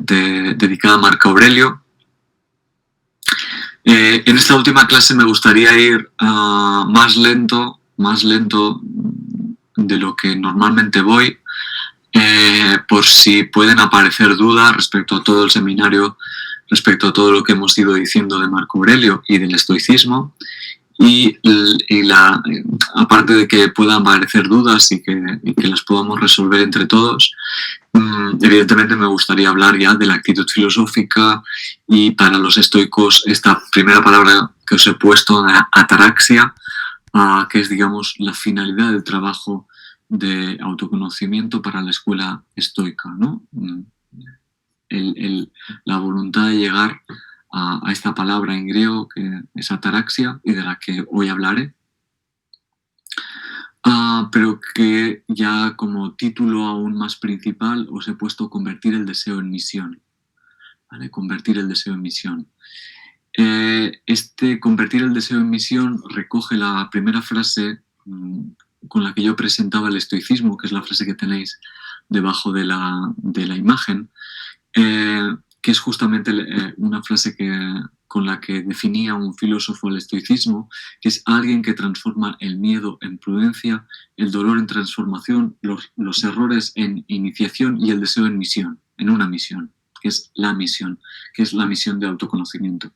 dedicada a Marco Aurelio. En esta última clase me gustaría ir más lento de lo que normalmente voy, por si pueden aparecer dudas respecto a todo el seminario, respecto a todo lo que hemos ido diciendo de Marco Aurelio y del estoicismo. Y aparte de que puedan aparecer dudas y que las podamos resolver entre todos, evidentemente me gustaría hablar ya de la actitud filosófica, y para los estoicos esta primera palabra que os he puesto, ataraxia, que es, digamos, la finalidad del trabajo de autoconocimiento para la escuela estoica, ¿no? La voluntad de llegar a esta palabra en griego que es ataraxia y de la que hoy hablaré, pero que ya como título aún más principal os he puesto convertir el deseo en misión, ¿vale? Convertir el deseo en misión. Este convertir el deseo en misión recoge la primera frase con la que yo presentaba el estoicismo, que es la frase que tenéis debajo de la imagen, que es justamente una frase con la que definía un filósofo el estoicismo, que es alguien que transforma el miedo en prudencia, el dolor en transformación, los errores en iniciación y el deseo en misión, en una misión, que es la misión de autoconocimiento.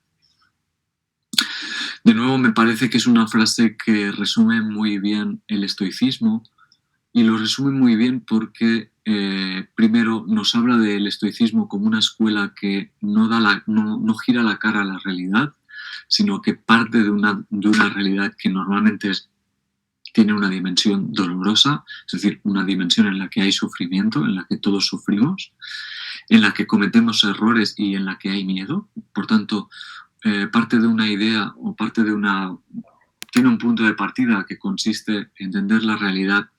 De nuevo, me parece que es una frase que resume muy bien el estoicismo, y lo resume muy bien porque primero nos habla del estoicismo como una escuela que no gira la cara a la realidad, sino que parte de una realidad que normalmente tiene una dimensión dolorosa, es decir, una dimensión en la que hay sufrimiento, en la que todos sufrimos, en la que cometemos errores y en la que hay miedo. Por tanto, parte de una idea o tiene un punto de partida que consiste en entender la realidad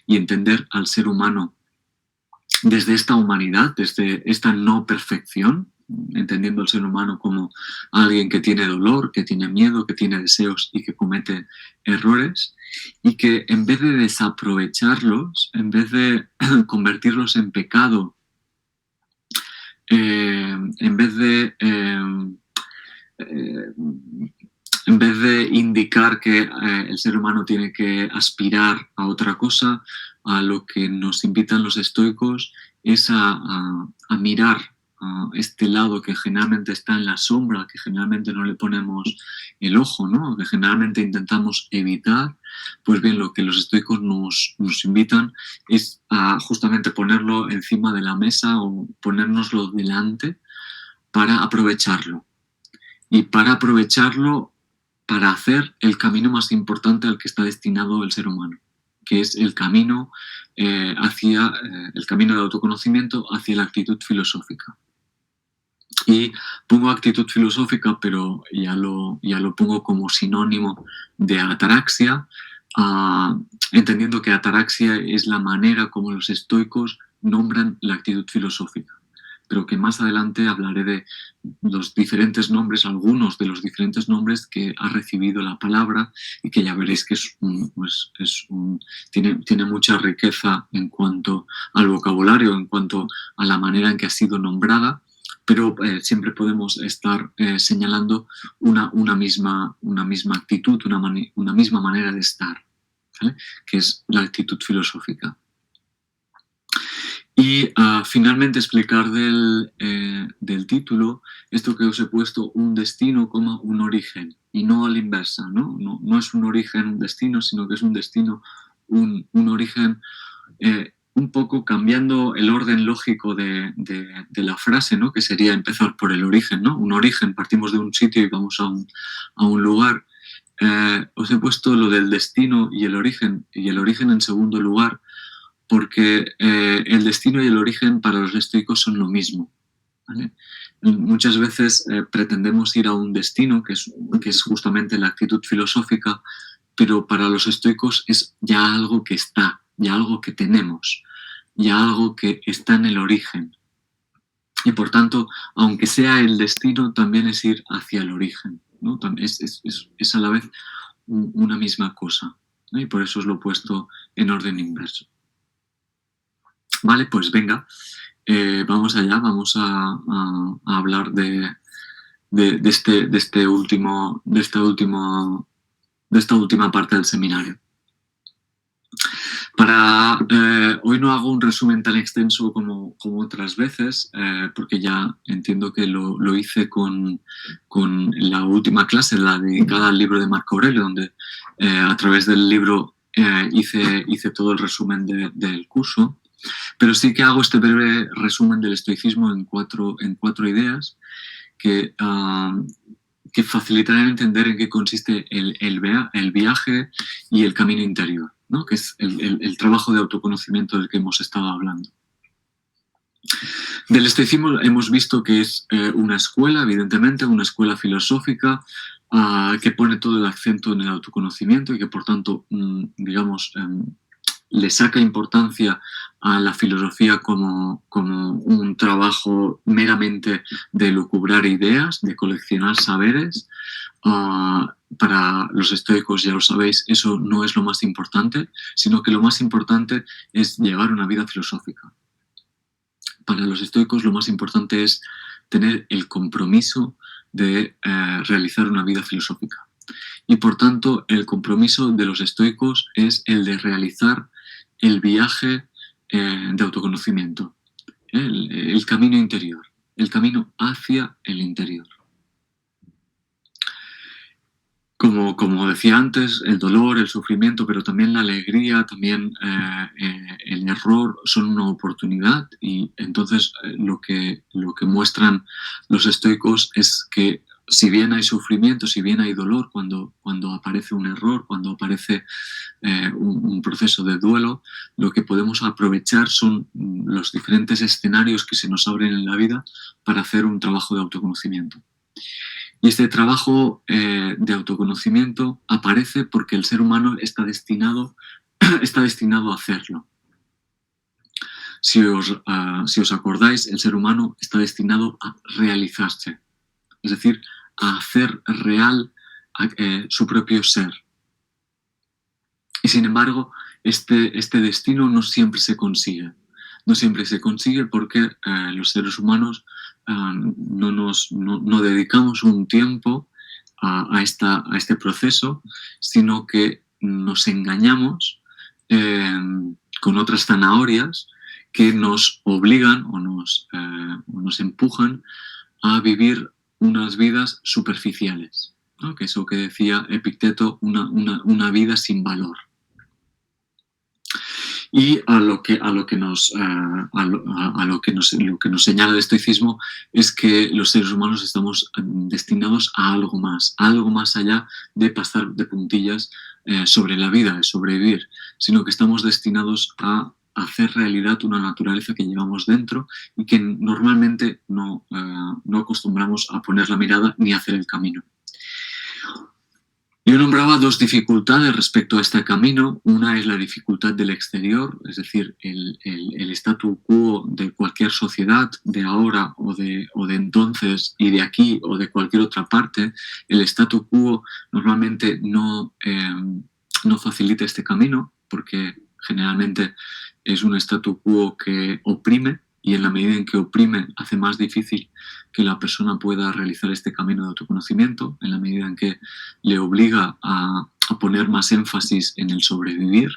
y entender al ser humano desde esta humanidad, desde esta no perfección, entendiendo al ser humano como alguien que tiene dolor, que tiene miedo, que tiene deseos y que comete errores, y que en vez de desaprovecharlos, en vez de convertirlos en pecado, en vez de indicar que el ser humano tiene que aspirar a otra cosa, a lo que nos invitan los estoicos es a mirar a este lado que generalmente está en la sombra, que generalmente no le ponemos el ojo, ¿no? Que generalmente intentamos evitar. Pues bien, lo que los estoicos nos invitan es a justamente ponerlo encima de la mesa o ponérnoslo delante para aprovecharlo. Y para aprovecharlo, para hacer el camino más importante al que está destinado el ser humano, que es el camino el camino de autoconocimiento hacia la actitud filosófica. Y pongo actitud filosófica, pero ya lo pongo como sinónimo de ataraxia, entendiendo que ataraxia es la manera como los estoicos nombran la actitud filosófica, pero que más adelante hablaré de los diferentes nombres, algunos de los diferentes nombres que ha recibido la palabra, y que ya veréis que tiene mucha riqueza en cuanto al vocabulario, en cuanto a la manera en que ha sido nombrada, pero siempre podemos estar señalando una misma actitud, una misma manera de estar, ¿vale? Que es la actitud filosófica. Y finalmente explicar del título esto que os he puesto, un destino como un origen, y no a la inversa, ¿no? No es un origen un destino, sino que es un destino un origen, un poco cambiando el orden lógico de la frase, ¿no? Que sería empezar por el origen, ¿no? Un origen, partimos de un sitio y vamos a un lugar. Os he puesto lo del destino y el origen en segundo lugar, porque el destino y el origen para los estoicos son lo mismo, ¿vale? Muchas veces pretendemos ir a un destino, que es justamente la actitud filosófica, pero para los estoicos es ya algo que está, ya algo que tenemos, ya algo que está en el origen. Y por tanto, aunque sea el destino, también es ir hacia el origen, ¿no? Es a la vez una misma cosa, ¿no? Y por eso os lo he puesto en orden inverso. Vale, pues venga, Vamos allá, vamos a hablar de esta última parte del seminario. Hoy no hago un resumen tan extenso como otras veces, porque ya entiendo que lo hice con la última clase, la dedicada al libro de Marco Aurelio, donde a través del libro hice todo el resumen del curso. Pero sí que hago este breve resumen del estoicismo en cuatro ideas que facilitarán entender en qué consiste el viaje y el camino interior, ¿no? Que es el trabajo de autoconocimiento del que hemos estado hablando. Del estoicismo hemos visto que es una escuela, evidentemente, una escuela filosófica que pone todo el acento en el autoconocimiento y que, por tanto, digamos, le saca importancia a la filosofía como un trabajo meramente de lucubrar ideas, de coleccionar saberes. Para los estoicos, ya lo sabéis, eso no es lo más importante, sino que lo más importante es llevar una vida filosófica. Para los estoicos lo más importante es tener el compromiso de realizar una vida filosófica. Y por tanto, el compromiso de los estoicos es el de realizar el viaje de autoconocimiento, el camino interior, el camino hacia el interior. Como decía antes, el dolor, el sufrimiento, pero también la alegría, también el error son una oportunidad, y entonces lo que muestran los estoicos es que si bien hay sufrimiento, si bien hay dolor cuando aparece un error, cuando aparece un proceso de duelo, lo que podemos aprovechar son los diferentes escenarios que se nos abren en la vida para hacer un trabajo de autoconocimiento. Y este trabajo de autoconocimiento aparece porque el ser humano está destinado a hacerlo. Si os acordáis, el ser humano está destinado a realizarse, es decir, a hacer real su propio ser. Y sin embargo, este destino no siempre se consigue. No siempre se consigue porque los seres humanos no dedicamos un tiempo a este proceso, sino que nos engañamos con otras zanahorias que nos obligan o nos empujan a vivir unas vidas superficiales, ¿no? Que es lo que decía Epicteto, una vida sin valor. Y lo que nos señala el estoicismo es que los seres humanos estamos destinados a algo más allá de pasar de puntillas sobre la vida, de sobrevivir, sino que estamos destinados a hacer realidad una naturaleza que llevamos dentro y que normalmente no acostumbramos a poner la mirada ni a hacer el camino. Yo nombraba dos dificultades respecto a este camino. Una es la dificultad del exterior, es decir, el statu quo de cualquier sociedad, de ahora o de entonces y de aquí o de cualquier otra parte. El statu quo normalmente no facilita este camino porque generalmente es un statu quo que oprime, y en la medida en que oprime hace más difícil que la persona pueda realizar este camino de autoconocimiento, en la medida en que le obliga a poner más énfasis en el sobrevivir.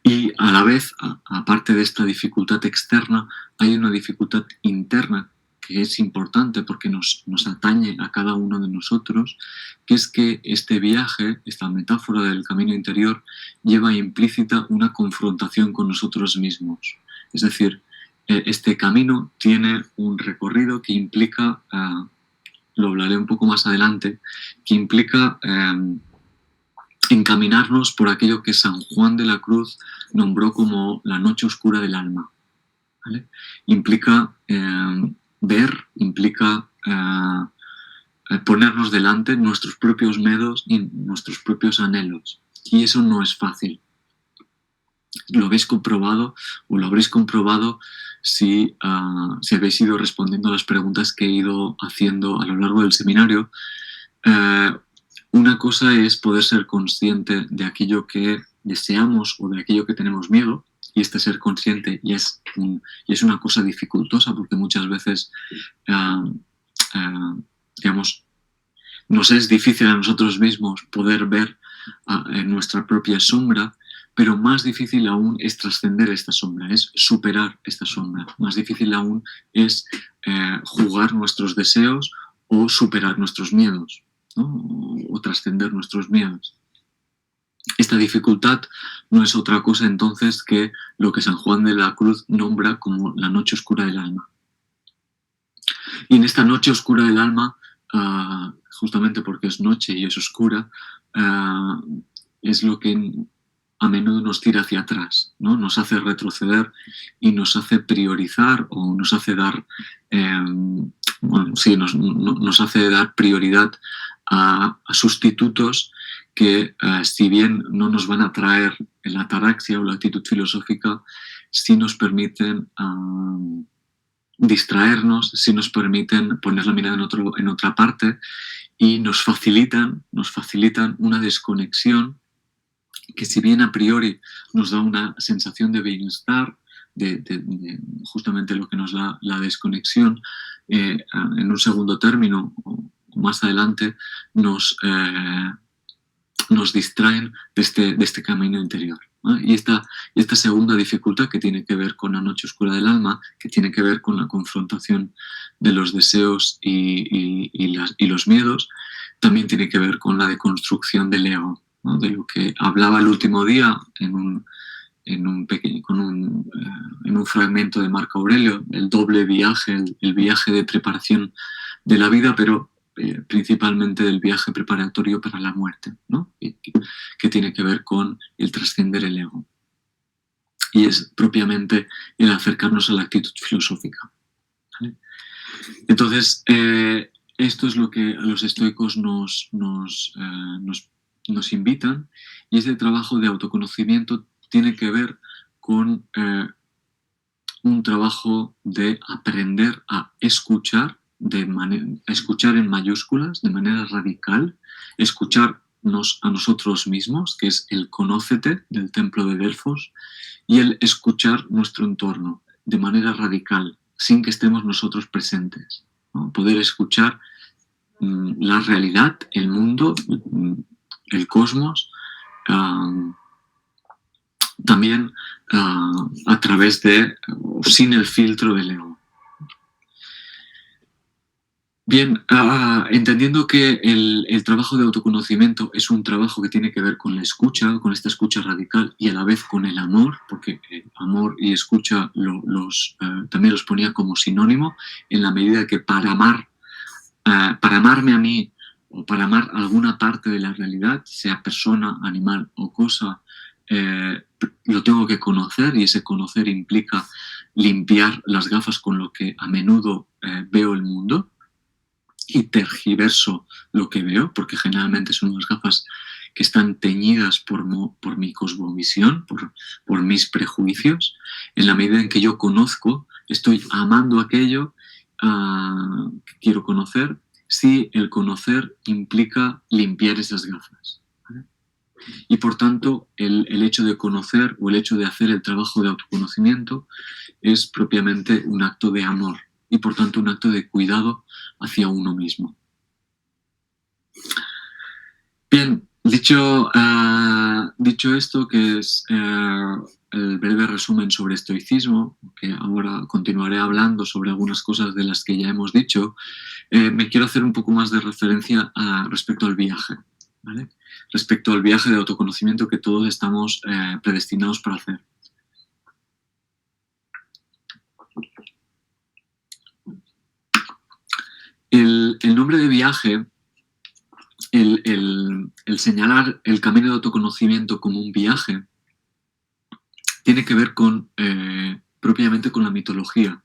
Y a la vez, aparte de esta dificultad externa, hay una dificultad interna que es importante porque nos atañe a cada uno de nosotros, que es que este viaje, esta metáfora del camino interior, lleva implícita una confrontación con nosotros mismos. Es decir, este camino tiene un recorrido que implica, lo hablaré un poco más adelante, que implica encaminarnos por aquello que San Juan de la Cruz nombró como la noche oscura del alma, ¿vale? Implica ver, implica ponernos delante nuestros propios miedos y nuestros propios anhelos. Y eso no es fácil. Lo habéis comprobado o lo habréis comprobado si habéis ido respondiendo a las preguntas que he ido haciendo a lo largo del seminario. Una cosa es poder ser consciente de aquello que deseamos o de aquello que tenemos miedo, y este ser consciente y es una cosa dificultosa porque muchas veces, digamos, nos es difícil a nosotros mismos poder ver en nuestra propia sombra, pero más difícil aún es trascender esta sombra, es superar esta sombra. Más difícil aún es jugar nuestros deseos o superar nuestros miedos, ¿no? O trascender nuestros miedos. Esta dificultad no es otra cosa entonces que lo que San Juan de la Cruz nombra como la noche oscura del alma. Y en esta noche oscura del alma, justamente porque es noche y es oscura, es lo que a menudo nos tira hacia atrás, ¿no? Nos hace retroceder y nos hace priorizar o nos hace dar, nos hace dar prioridad a sustitutos que, si bien no nos van a traer la ataraxia o la actitud filosófica, sí nos permiten distraernos, sí nos permiten poner la mirada en otra parte y nos facilitan una desconexión que, si bien a priori nos da una sensación de bienestar, de justamente lo que nos da la desconexión, en un segundo término o más adelante nos distraen de este camino interior, ¿no? Y esta segunda dificultad, que tiene que ver con la noche oscura del alma, que tiene que ver con la confrontación de los deseos y los miedos, también tiene que ver con la deconstrucción del ego, ¿no? De lo que hablaba el último día en un fragmento de Marco Aurelio, el doble viaje, el viaje de preparación de la vida, pero principalmente del viaje preparatorio para la muerte, ¿no? Que tiene que ver con el trascender el ego. Y es propiamente el acercarnos a la actitud filosófica, ¿vale? Entonces, esto es lo que los estoicos nos invitan, y ese trabajo de autoconocimiento tiene que ver con un trabajo de aprender a escuchar, escuchar en mayúsculas, de manera radical, escucharnos a nosotros mismos, que es el conócete del templo de Delfos, y el escuchar nuestro entorno de manera radical, sin que estemos nosotros presentes, ¿no? Poder escuchar la realidad, el mundo, el cosmos, también a través de, o sin el filtro del ego. Bien, entendiendo que el trabajo de autoconocimiento es un trabajo que tiene que ver con la escucha, con esta escucha radical, y a la vez con el amor, porque amor y escucha también los ponía como sinónimo, en la medida que para amarme a mí o para amar alguna parte de la realidad, sea persona, animal o cosa, lo tengo que conocer, y ese conocer implica limpiar las gafas con lo que a menudo veo el mundo, y tergiverso lo que veo, porque generalmente son unas gafas que están teñidas por mi cosmovisión, por mis prejuicios. En la medida en que yo conozco, estoy amando aquello que quiero conocer, si el conocer implica limpiar esas gafas, ¿vale? Y por tanto, el hecho de conocer o el hecho de hacer el trabajo de autoconocimiento es propiamente un acto de amor, y por tanto un acto de cuidado hacia uno mismo. Bien, dicho esto, que es el breve resumen sobre estoicismo, que ahora continuaré hablando sobre algunas cosas de las que ya hemos dicho, me quiero hacer un poco más de referencia respecto al viaje, ¿vale? Respecto al viaje de autoconocimiento que todos estamos predestinados para hacer. El nombre de viaje, el señalar el camino de autoconocimiento como un viaje, tiene que ver propiamente con la mitología.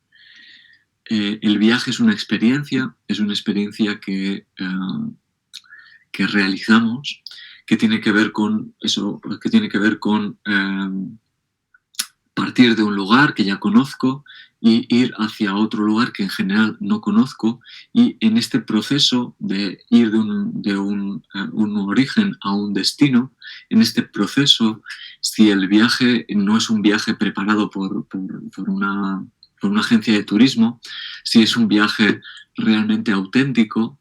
El viaje es una experiencia que realizamos, que tiene que ver con eso, que tiene que ver con partir de un lugar que ya conozco y ir hacia otro lugar que en general no conozco, y en este proceso de ir un origen a un destino, en este proceso, si el viaje no es un viaje preparado por una agencia de turismo, si es un viaje realmente auténtico,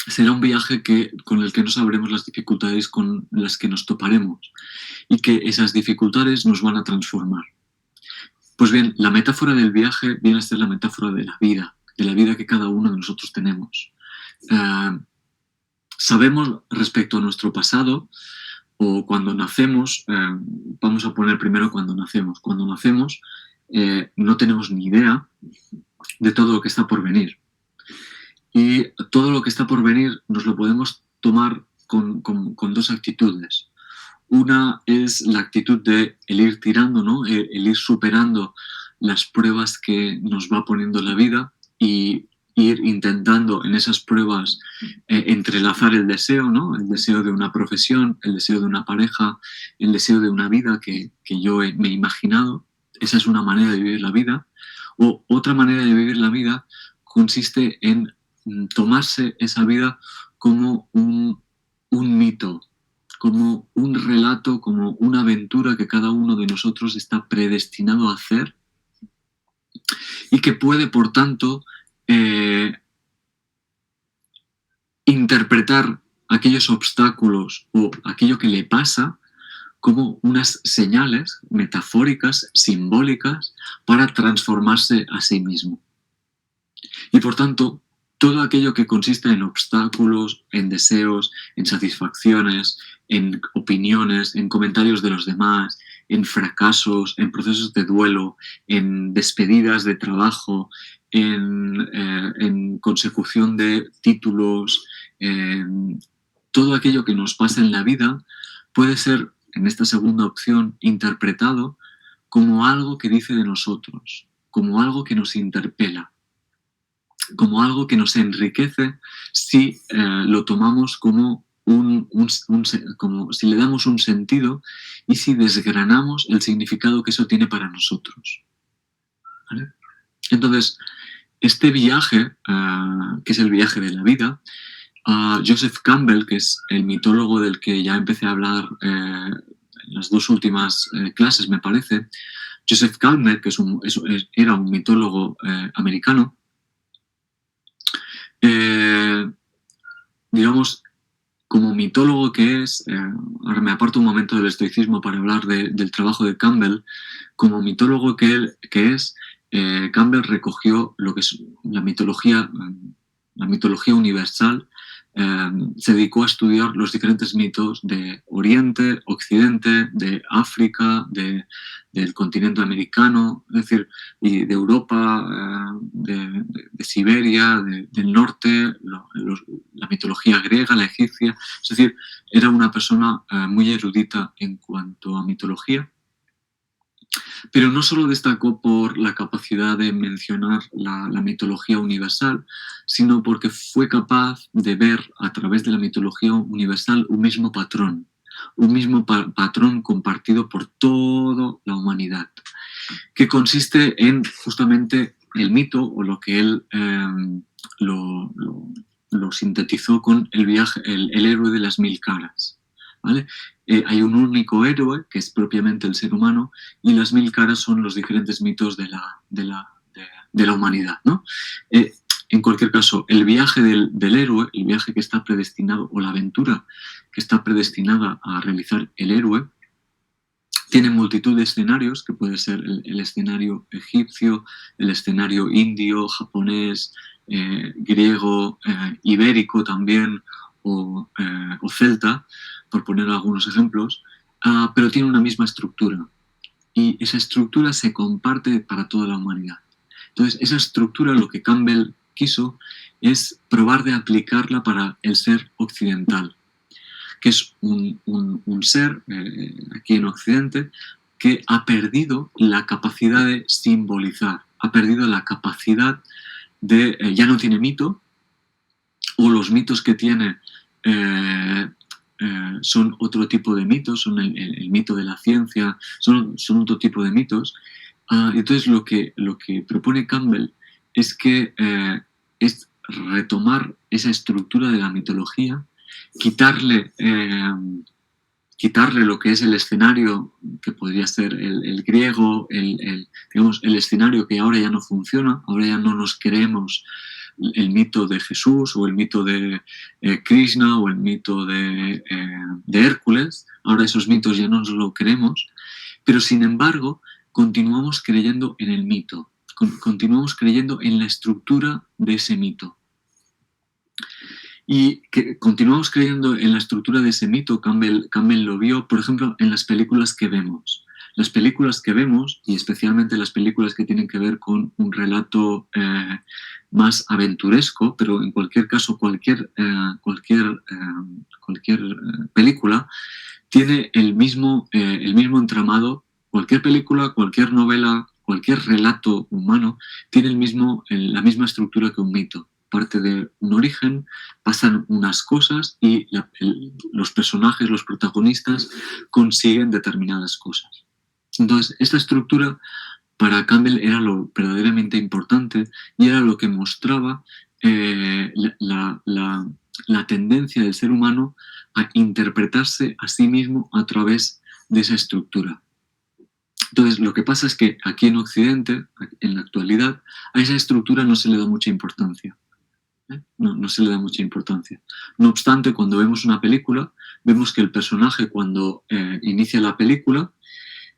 será un viaje con el que no sabremos las dificultades con las que nos toparemos, y que esas dificultades nos van a transformar. Pues bien, la metáfora del viaje viene a ser la metáfora de la vida que cada uno de nosotros tenemos. Sabemos respecto a nuestro pasado, o cuando nacemos, vamos a poner primero cuando nacemos. Cuando nacemos no tenemos ni idea de todo lo que está por venir. Y todo lo que está por venir nos lo podemos tomar con dos actitudes. Una es la actitud de el ir tirando, ¿no? El ir superando las pruebas que nos va poniendo la vida y ir intentando en esas pruebas entrelazar el deseo, ¿no? El deseo de una profesión, el deseo de una pareja, el deseo de una vida que yo me he imaginado. Esa es una manera de vivir la vida. O otra manera de vivir la vida consiste en tomarse esa vida como un mito, como un relato, como una aventura que cada uno de nosotros está predestinado a hacer, y que puede, por tanto, interpretar aquellos obstáculos o aquello que le pasa como unas señales metafóricas, simbólicas, para transformarse a sí mismo. Y por tanto, todo aquello que consiste en obstáculos, en deseos, en satisfacciones, en opiniones, en comentarios de los demás, en fracasos, en procesos de duelo, en despedidas de trabajo, en consecución de títulos, todo aquello que nos pasa en la vida puede ser, en esta segunda opción, interpretado como algo que dice de nosotros, como algo que nos interpela, como algo que nos enriquece si lo tomamos como como si le damos un sentido y si desgranamos el significado que eso tiene para nosotros. ¿Vale? Entonces, este viaje, que es el viaje de la vida, Joseph Campbell, que es el mitólogo del que ya empecé a hablar en las dos últimas clases, me parece, Joseph Campbell, que era un mitólogo americano, digamos, como mitólogo que es, ahora me aparto un momento del estoicismo para hablar del trabajo de Campbell, como mitólogo que es, Campbell recogió lo que es la mitología universal, se dedicó a estudiar los diferentes mitos de Oriente, Occidente, de África, del continente americano, es decir, y de Europa, de Siberia, del norte, la mitología griega, la egipcia. Es decir, era una persona muy erudita en cuanto a mitología. Pero no solo destacó por la capacidad de mencionar la mitología universal, sino porque fue capaz de ver a través de la mitología universal un mismo patrón compartido por toda la humanidad, que consiste en justamente el mito, o lo que él lo sintetizó con el héroe de las 1000 caras. ¿Vale? Hay un único héroe, que es propiamente el ser humano, y las 1000 caras son los diferentes mitos de la humanidad, ¿no? En cualquier caso, el viaje del héroe, el viaje que está predestinado, o la aventura que está predestinada a realizar el héroe, tiene multitud de escenarios, que puede ser el escenario egipcio, el escenario indio, japonés, griego, ibérico también, o celta, por poner algunos ejemplos, pero tiene una misma estructura. Y esa estructura se comparte para toda la humanidad. Entonces, esa estructura, lo que Campbell quiso, es probar de aplicarla para el ser occidental, que es un ser, aquí en Occidente, que ha perdido la capacidad de simbolizar, ha perdido la capacidad de, ya no tiene mito, o los mitos que tiene son otro tipo de mitos, son el mito de la ciencia, son otro tipo de mitos. Entonces lo que propone Campbell es que es retomar esa estructura de la mitología, quitarle lo que es el escenario, que podría ser el griego, digamos, el escenario que ahora ya no funciona, ahora ya no nos creemos el mito de Jesús o el mito de Krishna o el mito de Hércules, ahora esos mitos ya no nos lo creemos, pero sin embargo continuamos creyendo en el mito, continuamos creyendo en la estructura de ese mito. Y que continuamos creyendo en la estructura de ese mito. Campbell lo vio, por ejemplo, en las películas que vemos. Las películas que vemos, y especialmente las películas que tienen que ver con un relato más aventuresco, pero en cualquier caso cualquier película tiene el mismo entramado. Cualquier película, cualquier novela, cualquier relato humano tiene la misma estructura que un mito. Parte de un origen, pasan unas cosas y los personajes, los protagonistas, consiguen determinadas cosas. Entonces, esta estructura para Campbell era lo verdaderamente importante y era lo que mostraba la tendencia del ser humano a interpretarse a sí mismo a través de esa estructura. Entonces, lo que pasa es que aquí en Occidente, en la actualidad, a esa estructura no se le da mucha importancia. No se le da mucha importancia. No obstante, cuando vemos una película, vemos que el personaje, cuando inicia la película,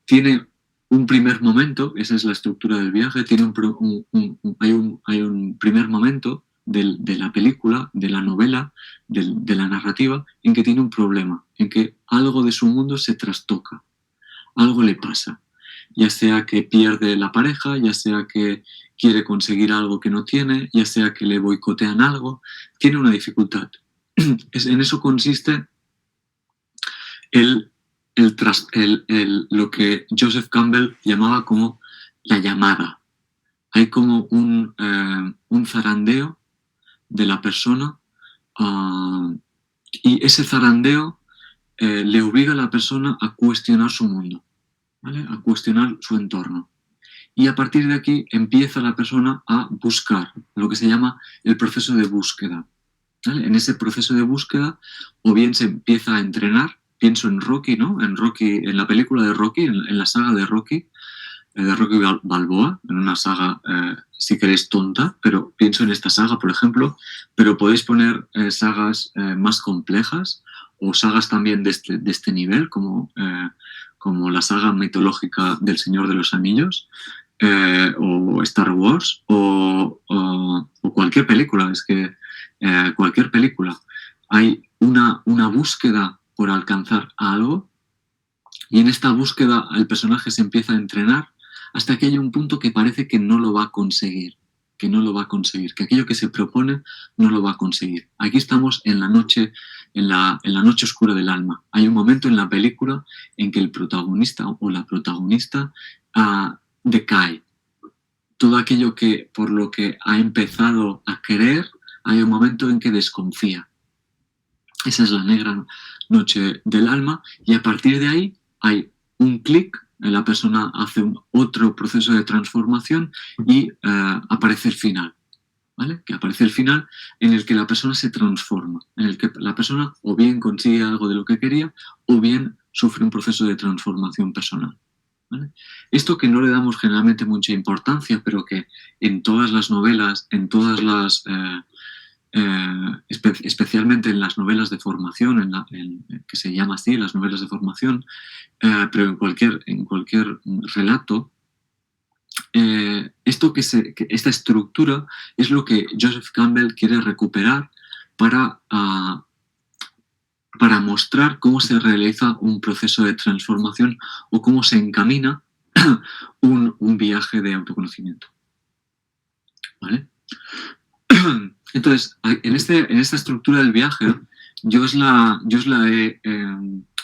tiene un primer momento, esa es la estructura del viaje, hay un primer momento de la película, de la novela, de la narrativa, en que tiene un problema, en que algo de su mundo se trastoca, algo le pasa, ya sea que pierde la pareja, ya sea que quiere conseguir algo que no tiene, ya sea que le boicotean algo, tiene una dificultad. En eso consiste lo que Joseph Campbell llamaba como la llamada. Hay como un zarandeo de la persona y ese zarandeo le obliga a la persona a cuestionar su mundo, ¿vale? A cuestionar su entorno. Y a partir de aquí empieza la persona a buscar, lo que se llama el proceso de búsqueda. ¿Vale? En ese proceso de búsqueda, o bien se empieza a entrenar, pienso en Rocky, ¿no? En Rocky, en la película de Rocky, en la saga de Rocky Balboa, en una saga, si queréis, tonta, pero pienso en esta saga, por ejemplo, pero podéis poner sagas más complejas o sagas también de este nivel, como la saga mitológica del Señor de los Anillos, o Star Wars, o cualquier película. Es que cualquier película hay una búsqueda por alcanzar algo, y en esta búsqueda el personaje se empieza a entrenar hasta que haya un punto que parece que no lo va a conseguir, que aquello que se propone no lo va a conseguir. Aquí estamos en la noche, en la noche oscura del alma. Hay un momento en la película en que el protagonista o la protagonista decae. Todo aquello por lo que ha empezado a querer, hay un momento en que desconfía. Esa es la negra noche del alma, y a partir de ahí hay un clic, la persona hace otro proceso de transformación y aparece el final, ¿vale? Que aparece el final en el que la persona se transforma, en el que la persona o bien consigue algo de lo que quería o bien sufre un proceso de transformación personal, ¿vale? Esto que no le damos generalmente mucha importancia, pero que en todas las novelas, en todas las... especialmente en las novelas de formación, que se llama así, las novelas de formación, pero en cualquier relato, esta estructura es lo que Joseph Campbell quiere recuperar para mostrar cómo se realiza un proceso de transformación o cómo se encamina un viaje de autoconocimiento, ¿vale? Entonces, en esta estructura del viaje, yo os la he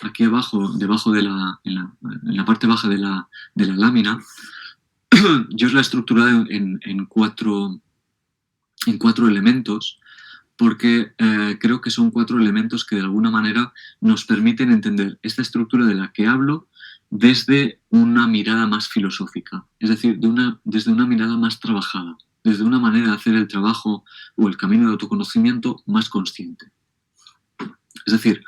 aquí abajo, en la parte baja de la lámina, yo os la he estructurado en cuatro elementos, porque creo que son 4 elementos que de alguna manera nos permiten entender esta estructura de la que hablo desde una mirada más filosófica, es decir, desde una mirada más trabajada, desde una manera de hacer el trabajo o el camino de autoconocimiento más consciente. Es decir,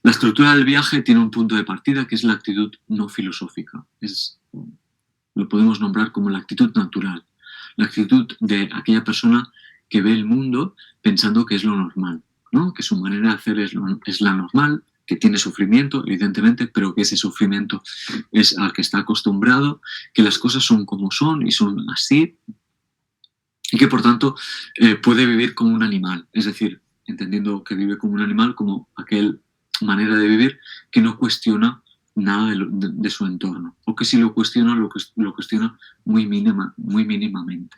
la estructura del viaje tiene un punto de partida que es la actitud no filosófica. Lo podemos nombrar como la actitud natural, la actitud de aquella persona que ve el mundo pensando que es lo normal, ¿no? Que su manera de hacer es la normal, que tiene sufrimiento, evidentemente, pero que ese sufrimiento es al que está acostumbrado, que las cosas son como son y son así, y que por tanto puede vivir como un animal, es decir, entendiendo que vive como un animal como aquella manera de vivir que no cuestiona nada de su entorno, o que si lo cuestiona, lo cuestiona muy mínimamente.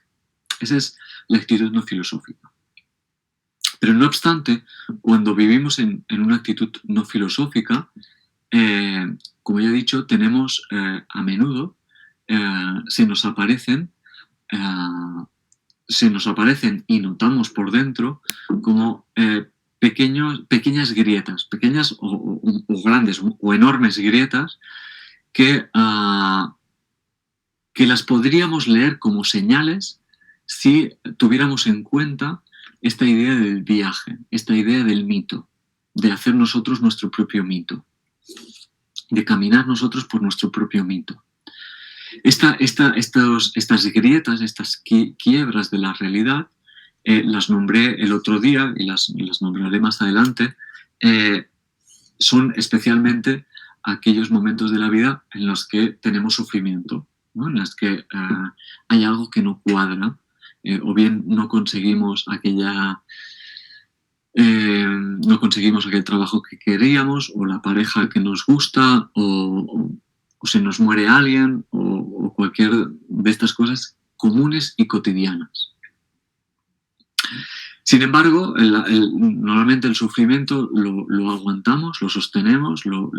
Esa es la actitud no filosófica. Pero no obstante, cuando vivimos en una actitud no filosófica, como ya he dicho, tenemos a menudo, se nos aparecen y notamos por dentro como pequeñas grietas, pequeñas o grandes o enormes grietas que las podríamos leer como señales si tuviéramos en cuenta esta idea del viaje, esta idea del mito, de hacer nosotros nuestro propio mito, de caminar nosotros por nuestro propio mito. Estas grietas, estas quiebras de la realidad, las nombré el otro día y las nombraré más adelante, son especialmente aquellos momentos de la vida en los que tenemos sufrimiento, ¿no? En los que hay algo que no cuadra, o bien no conseguimos aquel trabajo que queríamos, o la pareja que nos gusta, o se nos muere alguien, o cualquier de estas cosas comunes y cotidianas. Sin embargo, normalmente el sufrimiento lo aguantamos, lo sostenemos, lo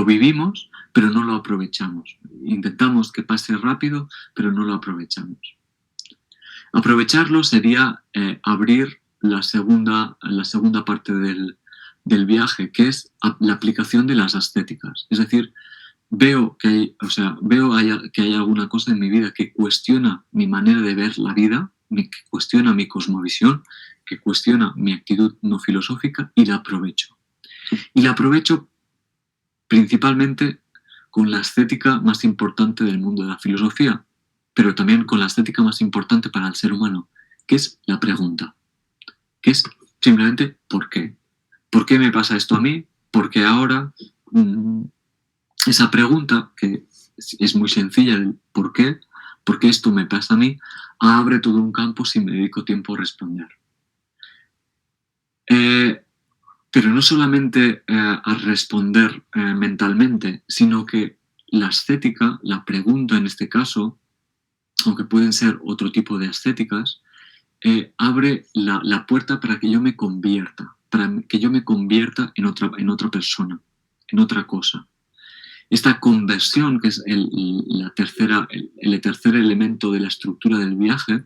vivimos, pero no lo aprovechamos. Intentamos que pase rápido, pero no lo aprovechamos. Aprovecharlo sería abrir la segunda parte del viaje, que es la aplicación de las ascéticas. Es decir, veo que hay alguna cosa en mi vida que cuestiona mi manera de ver la vida, que cuestiona mi cosmovisión, que cuestiona mi actitud no filosófica, y la aprovecho. Y la aprovecho principalmente con la estética más importante del mundo de la filosofía, pero también con la estética más importante para el ser humano, que es la pregunta, que es simplemente ¿por qué? ¿Por qué me pasa esto a mí? ¿Por qué ahora? Esa pregunta, que es muy sencilla, el ¿por qué? ¿Por qué esto me pasa a mí? Abre todo un campo si me dedico tiempo a responder. Pero no solamente a responder mentalmente, sino que la estética, la pregunta en este caso, aunque pueden ser otro tipo de estéticas, abre la puerta para que yo me convierta, en otra persona, en otra cosa. Esta conversión, que es el tercer elemento de la estructura del viaje,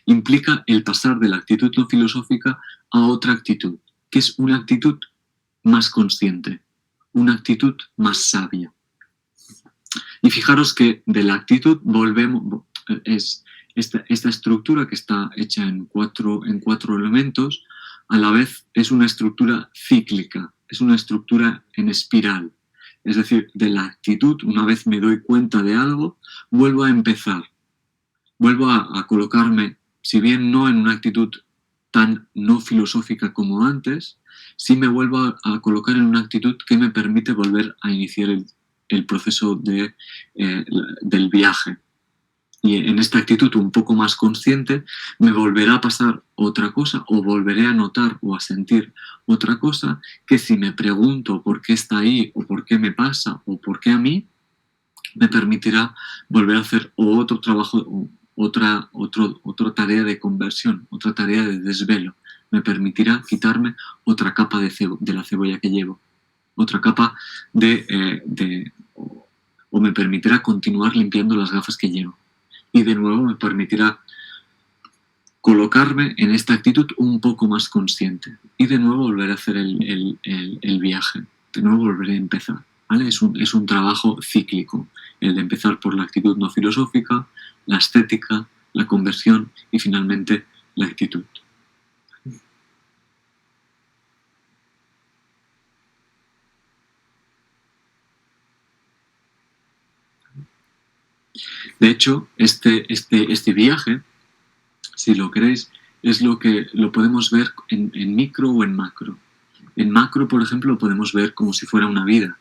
implica el pasar de la actitud no filosófica a otra actitud, que es una actitud más consciente, una actitud más sabia. Y fijaros que de la actitud es esta estructura que está hecha en cuatro elementos, a la vez es una estructura cíclica, es una estructura en espiral. Es decir, de la actitud, una vez me doy cuenta de algo, vuelvo a empezar, vuelvo a colocarme, si bien no en una actitud tan no filosófica como antes, sí me vuelvo a colocar en una actitud que me permite volver a iniciar el proceso del viaje. Y en esta actitud un poco más consciente me volverá a pasar otra cosa, o volveré a notar o a sentir otra cosa, que si me pregunto por qué está ahí, o por qué me pasa, o por qué a mí, me permitirá volver a hacer otro trabajo, otra tarea de conversión, otra tarea de desvelo. Me permitirá quitarme otra capa de la cebolla que llevo, otra capa o me permitirá continuar limpiando las gafas que llevo. Y de nuevo me permitirá colocarme en esta actitud un poco más consciente y de nuevo volver a hacer el viaje, de nuevo volver a empezar. ¿Vale? Es un trabajo cíclico, el de empezar por la actitud no filosófica, la estética, la conversión y finalmente la actitud. De hecho, este viaje, si lo queréis, es lo que lo podemos ver en micro o en macro. En macro, por ejemplo, lo podemos ver como si fuera una vida.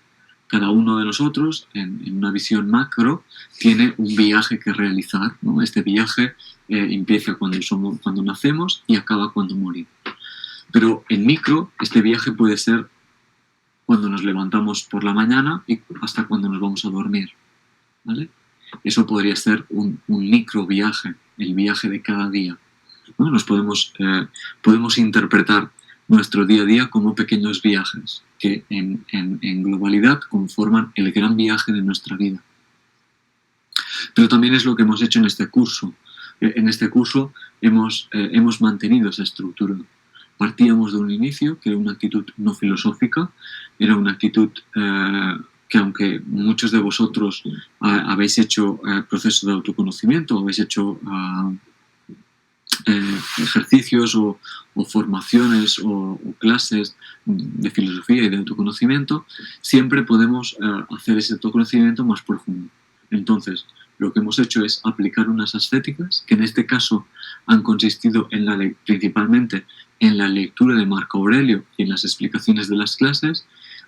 Cada uno de nosotros, en una visión macro, tiene un viaje que realizar, ¿no? Este viaje empieza cuando nacemos y acaba cuando morimos. Pero en micro, este viaje puede ser cuando nos levantamos por la mañana y hasta cuando nos vamos a dormir, ¿vale? Eso podría ser un micro viaje, el viaje de cada día. ¿No? Podemos interpretar nuestro día a día como pequeños viajes que en globalidad conforman el gran viaje de nuestra vida. Pero también es lo que hemos hecho en este curso. En este curso hemos mantenido esa estructura. Partíamos de un inicio, que era una actitud no filosófica, era una actitud que aunque muchos de vosotros habéis hecho procesos de autoconocimiento, habéis hecho ejercicios o formaciones o clases de filosofía y de autoconocimiento, siempre podemos hacer ese autoconocimiento más profundo. Entonces, lo que hemos hecho es aplicar unas ascéticas, que en este caso han consistido principalmente en la lectura de Marco Aurelio y en las explicaciones de las clases,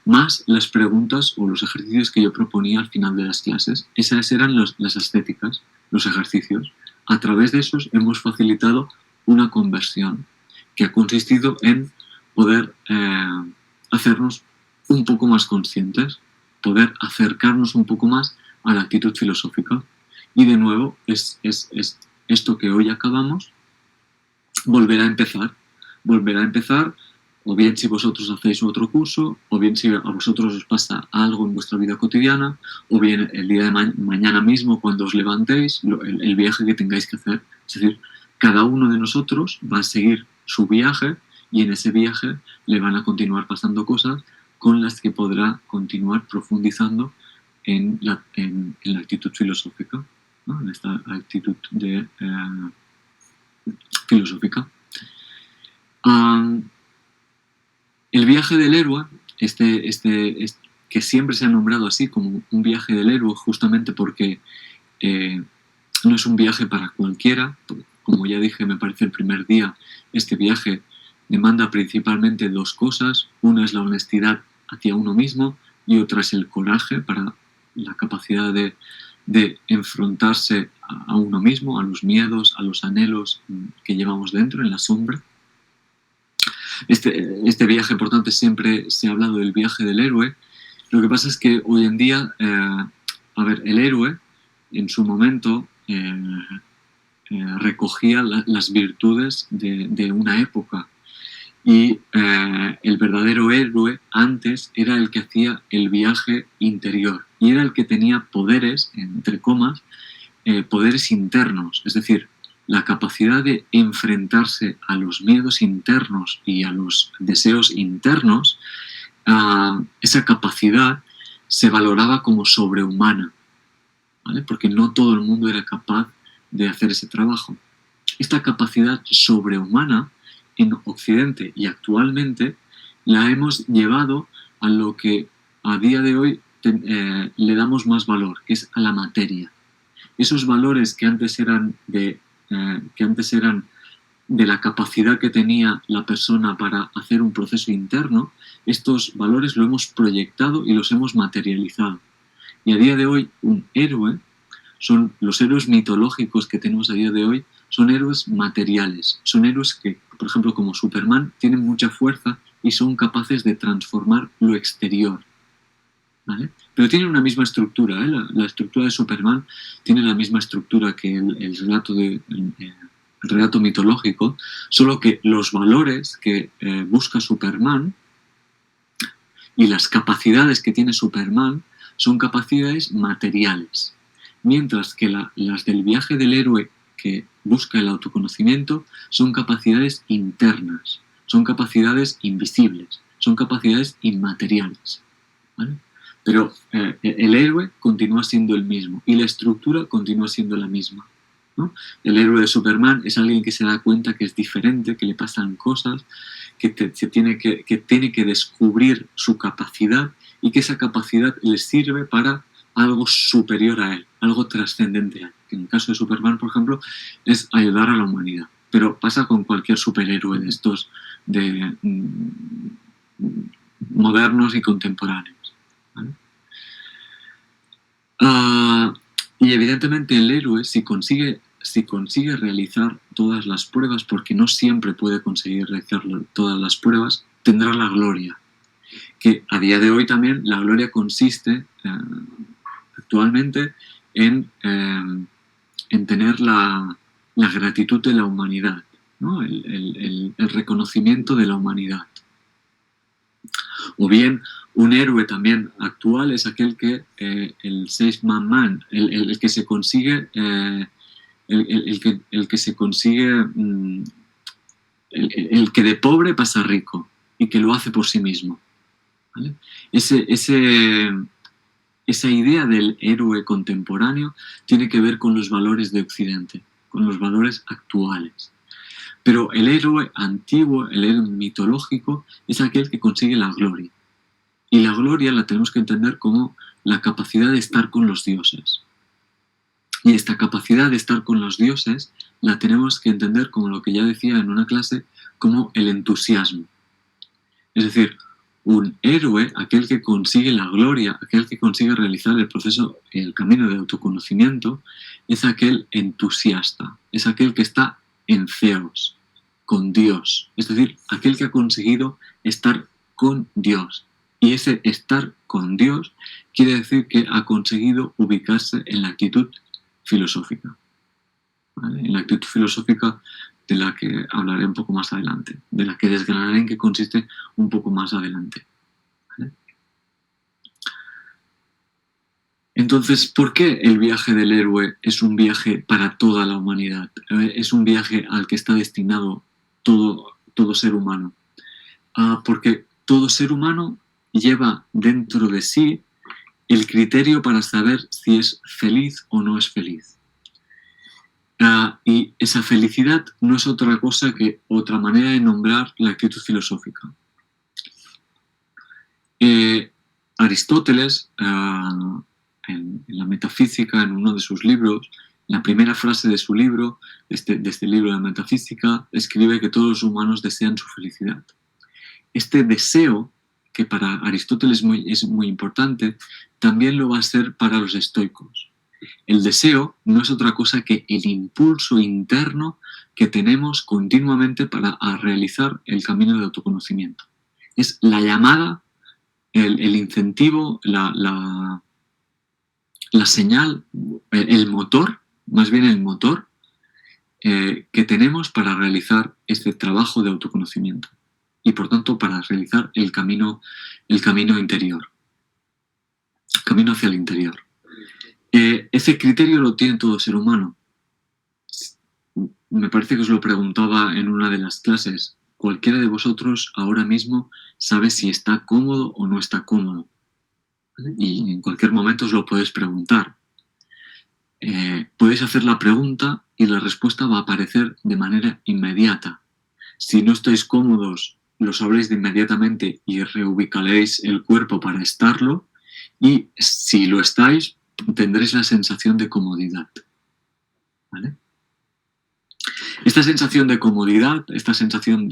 más las preguntas o los ejercicios que yo proponía al final de las clases. Esas eran las ascéticas, los ejercicios. A través de esos hemos facilitado una conversión que ha consistido en poder hacernos un poco más conscientes, poder acercarnos un poco más a la actitud filosófica. Y de nuevo, es esto que hoy acabamos, volver a empezar, o bien si vosotros hacéis otro curso, o bien si a vosotros os pasa algo en vuestra vida cotidiana, o bien el día de mañana mismo cuando os levantéis, el viaje que tengáis que hacer. Es decir, cada uno de nosotros va a seguir su viaje y en ese viaje le van a continuar pasando cosas con las que podrá continuar profundizando en la actitud filosófica, ¿no? En esta actitud filosófica. El viaje del héroe, que siempre se ha nombrado así como un viaje del héroe, justamente porque no es un viaje para cualquiera. Como ya dije, me parece el primer día, este viaje demanda principalmente dos cosas. Una es la honestidad hacia uno mismo y otra es el coraje, para la capacidad de enfrentarse a uno mismo, a los miedos, a los anhelos que llevamos dentro, en la sombra. Este viaje, por tanto, siempre se ha hablado del viaje del héroe. Lo que pasa es que hoy en día, el héroe en su momento recogía las virtudes de una época. Y el verdadero héroe antes era el que hacía el viaje interior y era el que tenía poderes, entre comas, poderes internos, es decir, la capacidad de enfrentarse a los miedos internos y a los deseos internos. Esa capacidad se valoraba como sobrehumana, ¿vale? Porque no todo el mundo era capaz de hacer ese trabajo. Esta capacidad sobrehumana en Occidente y actualmente la hemos llevado a lo que a día de hoy le damos más valor, que es a la materia. Esos valores que antes eran de la capacidad que tenía la persona para hacer un proceso interno, estos valores lo hemos proyectado y los hemos materializado. Y a día de hoy, un héroe, los héroes mitológicos que tenemos a día de hoy, son héroes materiales, son héroes que, por ejemplo, como Superman, tienen mucha fuerza y son capaces de transformar lo exterior, ¿vale? Pero tienen una misma estructura, ¿eh? La estructura de Superman tiene la misma estructura que el relato mitológico, solo que los valores que busca Superman y las capacidades que tiene Superman son capacidades materiales, mientras que las del viaje del héroe que busca el autoconocimiento son capacidades internas, son capacidades invisibles, son capacidades inmateriales, ¿vale? Pero el héroe continúa siendo el mismo y la estructura continúa siendo la misma, ¿no? El héroe de Superman es alguien que se da cuenta que es diferente, que le pasan cosas, que tiene que descubrir su capacidad y que esa capacidad le sirve para algo superior a él, algo trascendente a él. En el caso de Superman, por ejemplo, es ayudar a la humanidad. Pero pasa con cualquier superhéroe de estos modernos y contemporáneos, ¿vale? Y evidentemente el héroe, si consigue realizar todas las pruebas, porque no siempre puede conseguir realizar todas las pruebas, tendrá la gloria. Que a día de hoy también la gloria consiste actualmente en tener la gratitud de la humanidad, ¿no? El reconocimiento de la humanidad. O bien, un héroe también actual es aquel que, el six-man man, el que se consigue, el que se consigue, el que de pobre pasa rico y que lo hace por sí mismo, ¿vale? Esa idea del héroe contemporáneo tiene que ver con los valores de Occidente, con los valores actuales. Pero el héroe antiguo, el héroe mitológico, es aquel que consigue la gloria. Y la gloria la tenemos que entender como la capacidad de estar con los dioses. Y esta capacidad de estar con los dioses la tenemos que entender como lo que ya decía en una clase, como el entusiasmo. Es decir, un héroe, aquel que consigue la gloria, aquel que consigue realizar el proceso, el camino de autoconocimiento, es aquel entusiasta, es aquel que está en Theos, con Dios. Es decir, aquel que ha conseguido estar con Dios. Y ese estar con Dios quiere decir que ha conseguido ubicarse en la actitud filosófica, ¿vale? En la actitud filosófica de la que hablaré un poco más adelante, de la que desgranaré en qué consiste un poco más adelante, ¿vale? Entonces, ¿por qué el viaje del héroe es un viaje para toda la humanidad? Es un viaje al que está destinado todo ser humano. Porque todo ser humano lleva dentro de sí el criterio para saber si es feliz o no es feliz. Y esa felicidad no es otra cosa que otra manera de nombrar la actitud filosófica. Aristóteles, en la Metafísica, en uno de sus libros, la primera frase de su libro, de este libro de la Metafísica, escribe que todos los humanos desean su felicidad. Este deseo, que para Aristóteles es muy importante, también lo va a ser para los estoicos. El deseo no es otra cosa que el impulso interno que tenemos continuamente para realizar el camino de autoconocimiento. Es la llamada, el incentivo, la señal, el motor, más bien el motor que tenemos para realizar este trabajo de autoconocimiento y por tanto para realizar el camino interior, camino hacia el interior. Ese criterio lo tiene todo ser humano. Me parece que os lo preguntaba en una de las clases. Cualquiera de vosotros ahora mismo sabe si está cómodo o no está cómodo, ¿vale? Y en cualquier momento os lo podéis preguntar. Podéis hacer la pregunta y la respuesta va a aparecer de manera inmediata. Si no estáis cómodos, lo sabréis de inmediatamente y reubicaréis el cuerpo para estarlo. Y si lo estáis, tendréis la sensación de comodidad, ¿vale? Esta sensación de comodidad, esta sensación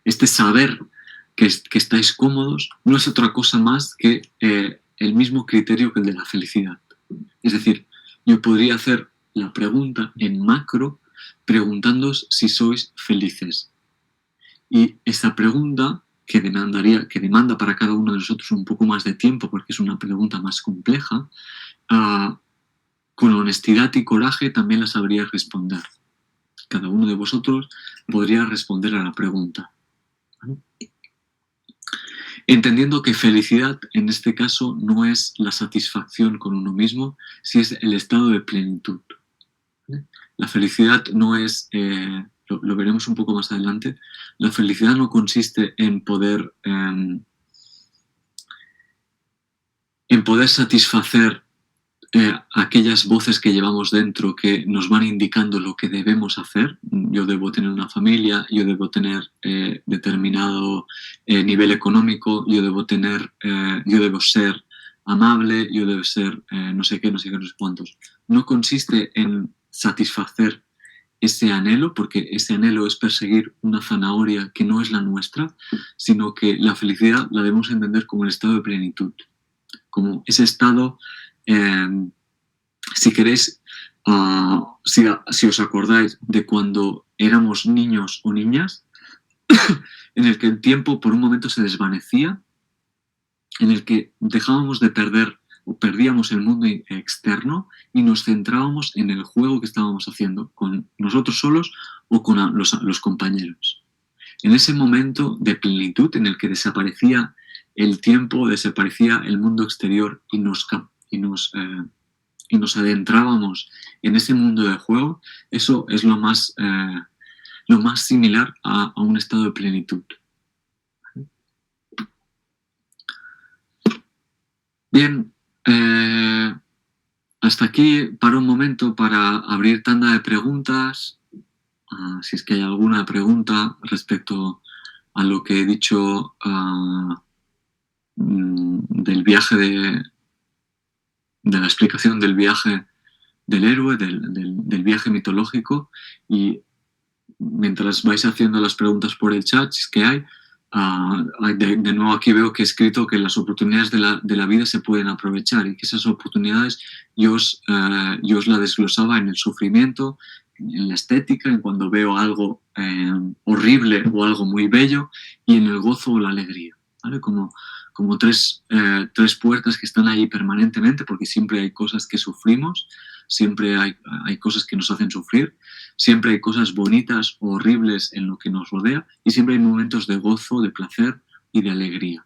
este saber que estáis cómodos, no es otra cosa más que el mismo criterio que el de la felicidad. Es decir, yo podría hacer la pregunta en macro preguntándoos si sois felices. Y esa pregunta, que demanda para cada uno de nosotros un poco más de tiempo porque es una pregunta más compleja, con honestidad y coraje también la sabría responder. Cada uno de vosotros podría responder a la pregunta, ¿vale? Entendiendo que felicidad en este caso no es la satisfacción con uno mismo, sino es el estado de plenitud. ¿vale? La felicidad no es, lo veremos un poco más adelante, la felicidad no consiste en poder satisfacer aquellas voces que llevamos dentro que nos van indicando lo que debemos hacer. Yo debo tener una familia, yo debo tener determinado nivel económico, yo debo ser amable, yo debo ser no sé qué, no sé qué, no sé cuántos. No consiste en satisfacer ese anhelo, porque ese anhelo es perseguir una zanahoria que no es la nuestra, sino que la felicidad la debemos entender como el estado de plenitud, como ese estado, si queréis, si os acordáis de cuando éramos niños o niñas, en el que el tiempo por un momento se desvanecía, en el que dejábamos de perder o perdíamos el mundo externo y nos centrábamos en el juego que estábamos haciendo, con nosotros solos o con los compañeros. En ese momento de plenitud en el que desaparecía el tiempo, desaparecía el mundo exterior y nos adentrábamos en ese mundo de juego, eso es lo más similar a un estado de plenitud. Bien, hasta aquí paro un momento para abrir tanda de preguntas, si es que hay alguna pregunta respecto a lo que he dicho del viaje de la explicación del viaje del héroe, del viaje mitológico, y mientras vais haciendo las preguntas por el chat, si es que hay, de nuevo aquí veo que he escrito que las oportunidades de la vida se pueden aprovechar y que esas oportunidades yo os la desglosaba en el sufrimiento, en la estética, en cuando veo algo horrible o algo muy bello, y en el gozo o la alegría, ¿vale? Como tres puertas que están ahí permanentemente, porque siempre hay cosas que sufrimos, siempre hay cosas que nos hacen sufrir, siempre hay cosas bonitas o horribles en lo que nos rodea, y siempre hay momentos de gozo, de placer y de alegría.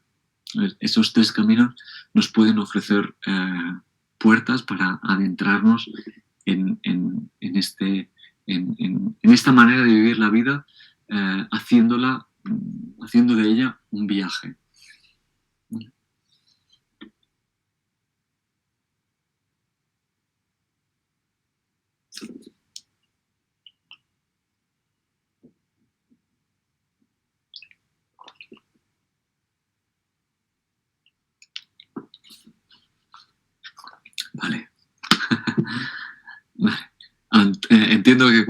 Esos tres caminos nos pueden ofrecer puertas para adentrarnos en esta manera de vivir la vida, haciendo de ella un viaje. Vale. Vale. Entiendo que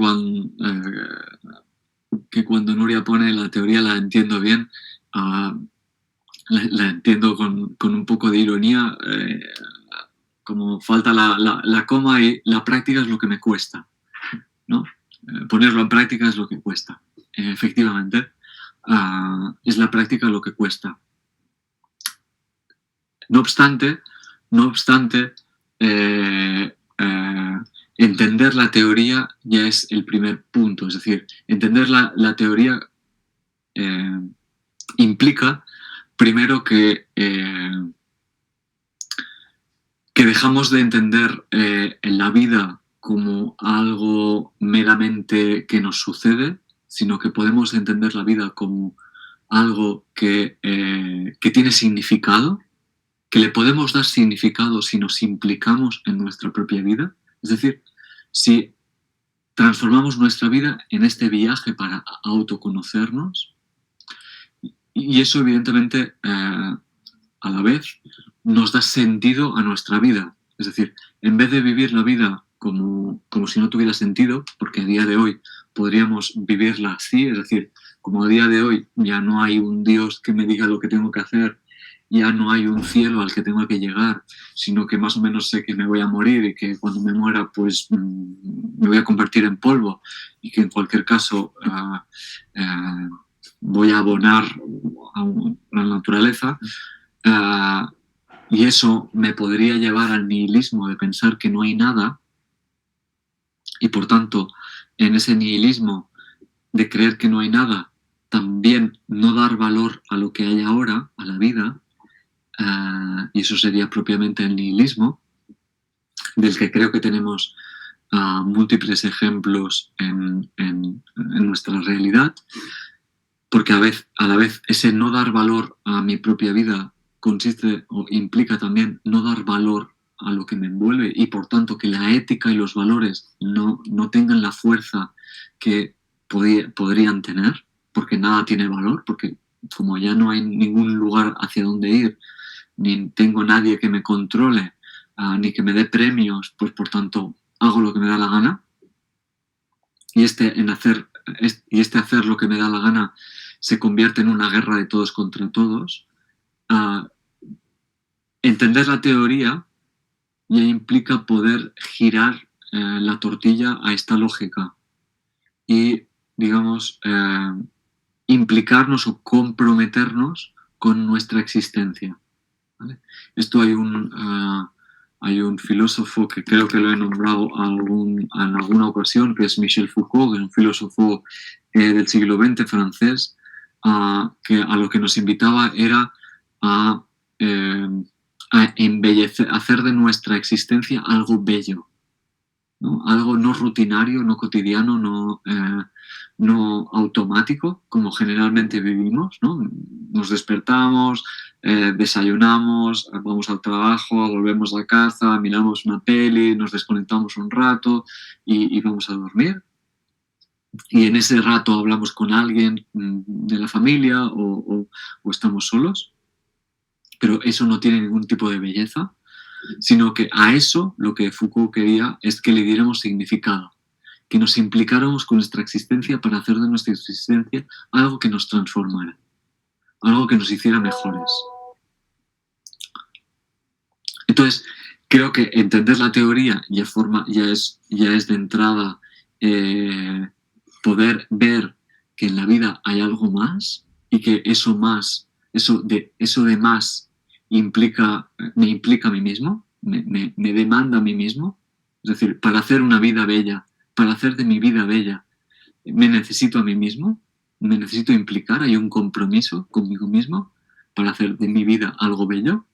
cuando Nuria pone la teoría la entiendo bien, la entiendo con un poco de ironía, como falta la coma y la práctica es lo que me cuesta, ¿no? Ponerlo en práctica es lo que cuesta. Efectivamente, es la práctica lo que cuesta. No obstante, entender la teoría ya es el primer punto. Es decir, entender la teoría implica primero que dejamos de entender la vida como algo meramente que nos sucede, sino que podemos entender la vida como algo que tiene significado, que le podemos dar significado si nos implicamos en nuestra propia vida. Es decir, si transformamos nuestra vida en este viaje para autoconocernos, y eso evidentemente a la vez nos da sentido a nuestra vida. Es decir, en vez de vivir la vida como si no tuviera sentido, porque a día de hoy podríamos vivirla así, es decir, como a día de hoy ya no hay un Dios que me diga lo que tengo que hacer, ya no hay un cielo al que tengo que llegar, sino que más o menos sé que me voy a morir y que cuando me muera pues me voy a convertir en polvo y que en cualquier caso voy a abonar a la naturaleza, y eso me podría llevar al nihilismo de pensar que no hay nada, y por tanto en ese nihilismo de creer que no hay nada, también no dar valor a lo que hay ahora, a la vida, y eso sería propiamente el nihilismo, del que creo que tenemos múltiples ejemplos en nuestra realidad, porque a la vez ese no dar valor a mi propia vida consiste o implica también no dar valor a lo que me envuelve y por tanto que la ética y los valores no tengan la fuerza que podrían tener, porque nada tiene valor, porque como ya no hay ningún lugar hacia donde ir, ni tengo nadie que me controle, ni que me dé premios, pues por tanto hago lo que me da la gana. Y este hacer lo que me da la gana se convierte en una guerra de todos contra todos. Entender la teoría ya implica poder girar la tortilla a esta lógica y, digamos, implicarnos o comprometernos con nuestra existencia, ¿vale? Esto hay un filósofo que creo que lo he nombrado en alguna ocasión, que es Michel Foucault, que es un filósofo del siglo XX francés, que a lo que nos invitaba era a embellecer, hacer de nuestra existencia algo bello, ¿no? Algo no rutinario, no cotidiano, no automático, como generalmente vivimos, ¿no? Nos despertamos, desayunamos, vamos al trabajo, volvemos a casa, miramos una peli, nos desconectamos un rato y vamos a dormir. Y en ese rato hablamos con alguien de la familia o estamos solos, pero eso no tiene ningún tipo de belleza, sino que a eso lo que Foucault quería es que le diéramos significado, que nos implicáramos con nuestra existencia para hacer de nuestra existencia algo que nos transformara, algo que nos hiciera mejores. Entonces, creo que entender la teoría ya es de entrada poder ver que en la vida hay algo más y que eso de más me implica a mí mismo, me demanda a mí mismo. Es decir, para hacer una vida bella, para hacer de mi vida bella, me necesito a mí mismo, me necesito implicar, hay un compromiso conmigo mismo para hacer de mi vida algo bello.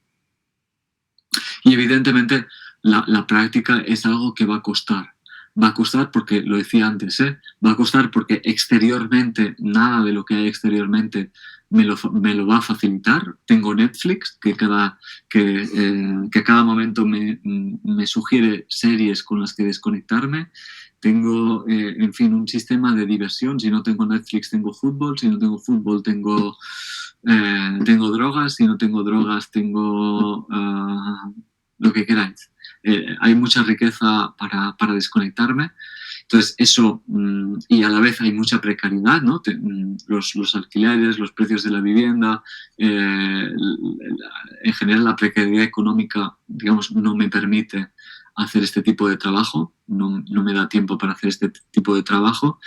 Y evidentemente la práctica es algo que va a costar. Va a costar porque, lo decía antes, va a costar porque exteriormente, nada de lo que hay exteriormente me lo va a facilitar. Tengo Netflix, que cada momento me sugiere series con las que desconectarme. Tengo, en fin, un sistema de diversión. Si no tengo Netflix, tengo fútbol. Si no tengo fútbol, tengo drogas. Si no tengo drogas, tengo lo que queráis. Hay mucha riqueza para desconectarme. Entonces, eso, y a la vez hay mucha precariedad, ¿no? Los alquileres, los precios de la vivienda, en general la precariedad económica, digamos, no me permite hacer este tipo de trabajo, no me da tiempo para hacer este tipo de trabajo.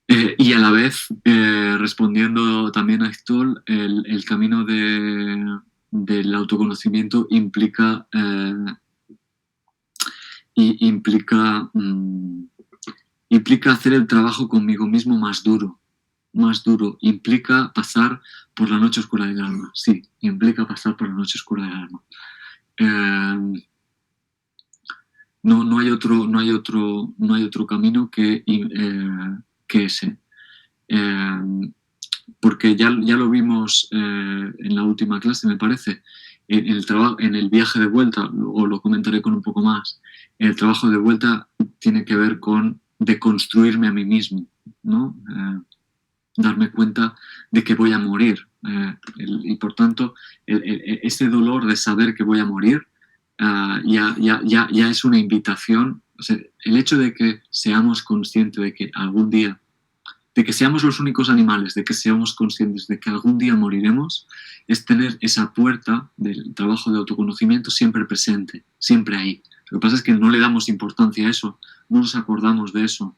Y a la vez, respondiendo también a Héctor, el camino del autoconocimiento implica hacer el trabajo conmigo mismo más duro, implica pasar por la noche oscura del alma, sí, implica pasar por la noche oscura del alma. No hay otro camino que ese. Porque ya lo vimos en la última clase, me parece, en el viaje de vuelta, o lo comentaré con un poco más. El trabajo de vuelta tiene que ver con deconstruirme a mí mismo, ¿no? Darme cuenta de que voy a morir. Y por tanto, ese dolor de saber que voy a morir ya es una invitación. O sea, el hecho de que seamos conscientes de que algún día, de que seamos los únicos animales, de que seamos conscientes de que algún día moriremos, es tener esa puerta del trabajo de autoconocimiento siempre presente, siempre ahí. Lo que pasa es que no le damos importancia a eso, no nos acordamos de eso.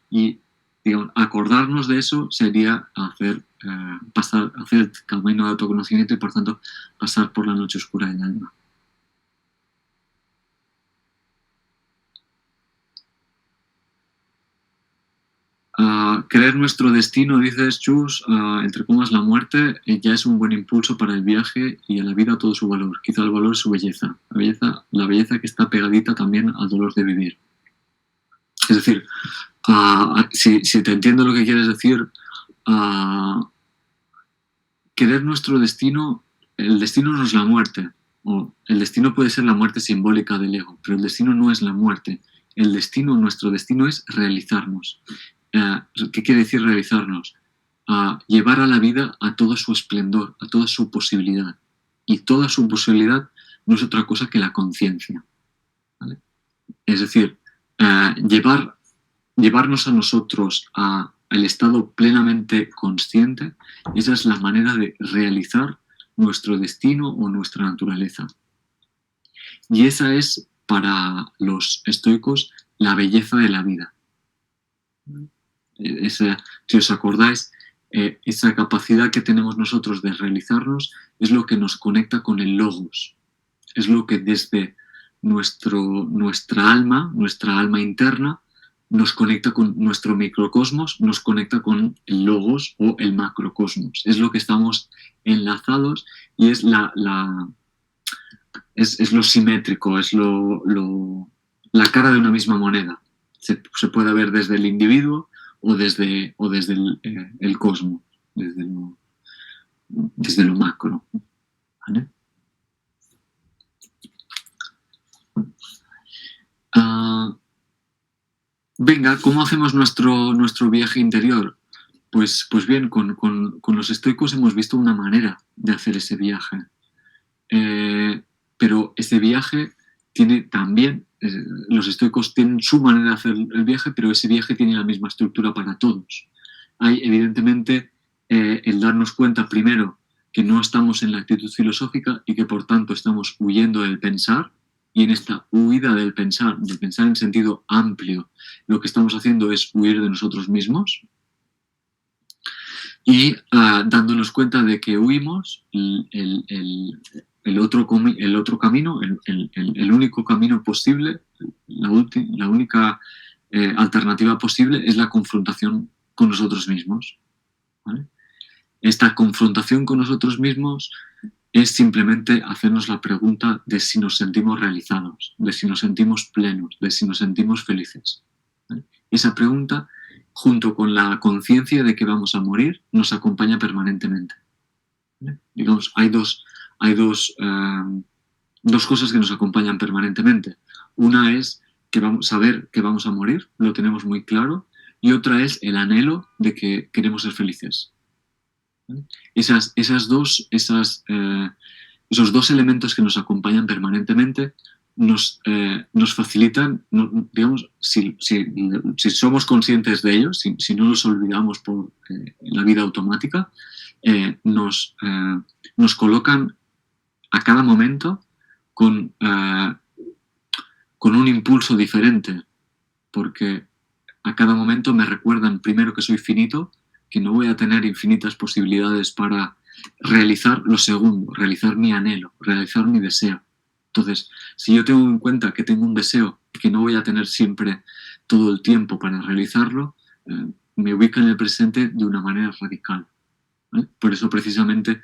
Y, digamos, acordarnos de eso sería hacer el camino de autoconocimiento y, por tanto, pasar por la noche oscura del alma. Creer nuestro destino, dices, Chus, entre comas la muerte, ya es un buen impulso para el viaje y a la vida todo su valor. Quizá el valor es su belleza. La belleza que está pegadita también al dolor de vivir. Es decir, si te entiendo lo que quieres decir, querer nuestro destino, el destino no es la muerte, o el destino puede ser la muerte simbólica del ego, pero el destino no es la muerte. El destino, nuestro destino es realizarnos. ¿Qué quiere decir realizarnos? Llevar a la vida a todo su esplendor, a toda su posibilidad. Y toda su posibilidad no es otra cosa que la conciencia, ¿vale? Es decir, llevarnos a nosotros al estado plenamente consciente, esa es la manera de realizar nuestro destino o nuestra naturaleza. Y esa es, para los estoicos, la belleza de la vida. Si os acordáis, esa capacidad que tenemos nosotros de realizarnos es lo que nos conecta con el logos. Es lo que desde nuestra alma interna, nos conecta con nuestro microcosmos, nos conecta con el logos o el macrocosmos. Es lo que estamos enlazados y es es lo simétrico, es la cara de una misma moneda. Se puede ver desde el individuo o desde el cosmos, desde lo macro, ¿vale? Venga, ¿cómo hacemos nuestro viaje interior? Pues bien, con los estoicos hemos visto una manera de hacer ese viaje. Pero ese viaje tiene también, los estoicos tienen su manera de hacer el viaje, pero ese viaje tiene la misma estructura para todos. Hay, evidentemente, el darnos cuenta, primero, que no estamos en la actitud filosófica y que, por tanto, estamos huyendo del pensar. Y en esta huida del pensar en sentido amplio, lo que estamos haciendo es huir de nosotros mismos y dándonos cuenta de que huimos el otro camino, el único camino posible, la única alternativa posible es la confrontación con nosotros mismos, ¿vale? Esta confrontación con nosotros mismos es simplemente hacernos la pregunta de si nos sentimos realizados, de si nos sentimos plenos, de si nos sentimos felices, ¿vale? Esa pregunta, junto con la conciencia de que vamos a morir, nos acompaña permanentemente, ¿vale? Digamos, hay dos cosas que nos acompañan permanentemente. Una es saber que vamos a morir, lo tenemos muy claro, y otra es el anhelo de que queremos ser felices. Esos dos elementos que nos acompañan permanentemente nos facilitan, digamos, si somos conscientes de ellos, si no los olvidamos por la vida automática, nos colocan a cada momento con un impulso diferente, porque a cada momento me recuerdan primero que soy finito, que no voy a tener infinitas posibilidades para realizar lo segundo, realizar mi anhelo, realizar mi deseo. Entonces, si yo tengo en cuenta que tengo un deseo y que no voy a tener siempre todo el tiempo para realizarlo, me ubica en el presente de una manera radical, ¿vale? Por eso precisamente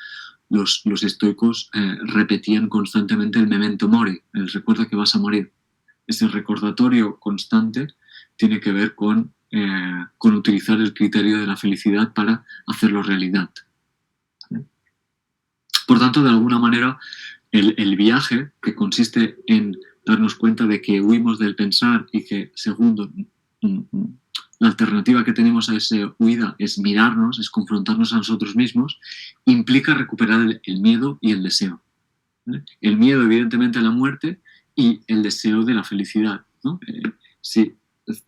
los estoicos repetían constantemente el memento mori, el recuerda que vas a morir. Ese recordatorio constante tiene que ver con utilizar el criterio de la felicidad para hacerlo realidad, ¿vale? Por tanto, de alguna manera, el viaje, que consiste en darnos cuenta de que huimos del pensar y que, segundo, la alternativa que tenemos a esa huida es mirarnos, es confrontarnos a nosotros mismos, implica recuperar el miedo y el deseo, ¿vale? El miedo, evidentemente, a la muerte y el deseo de la felicidad, ¿no?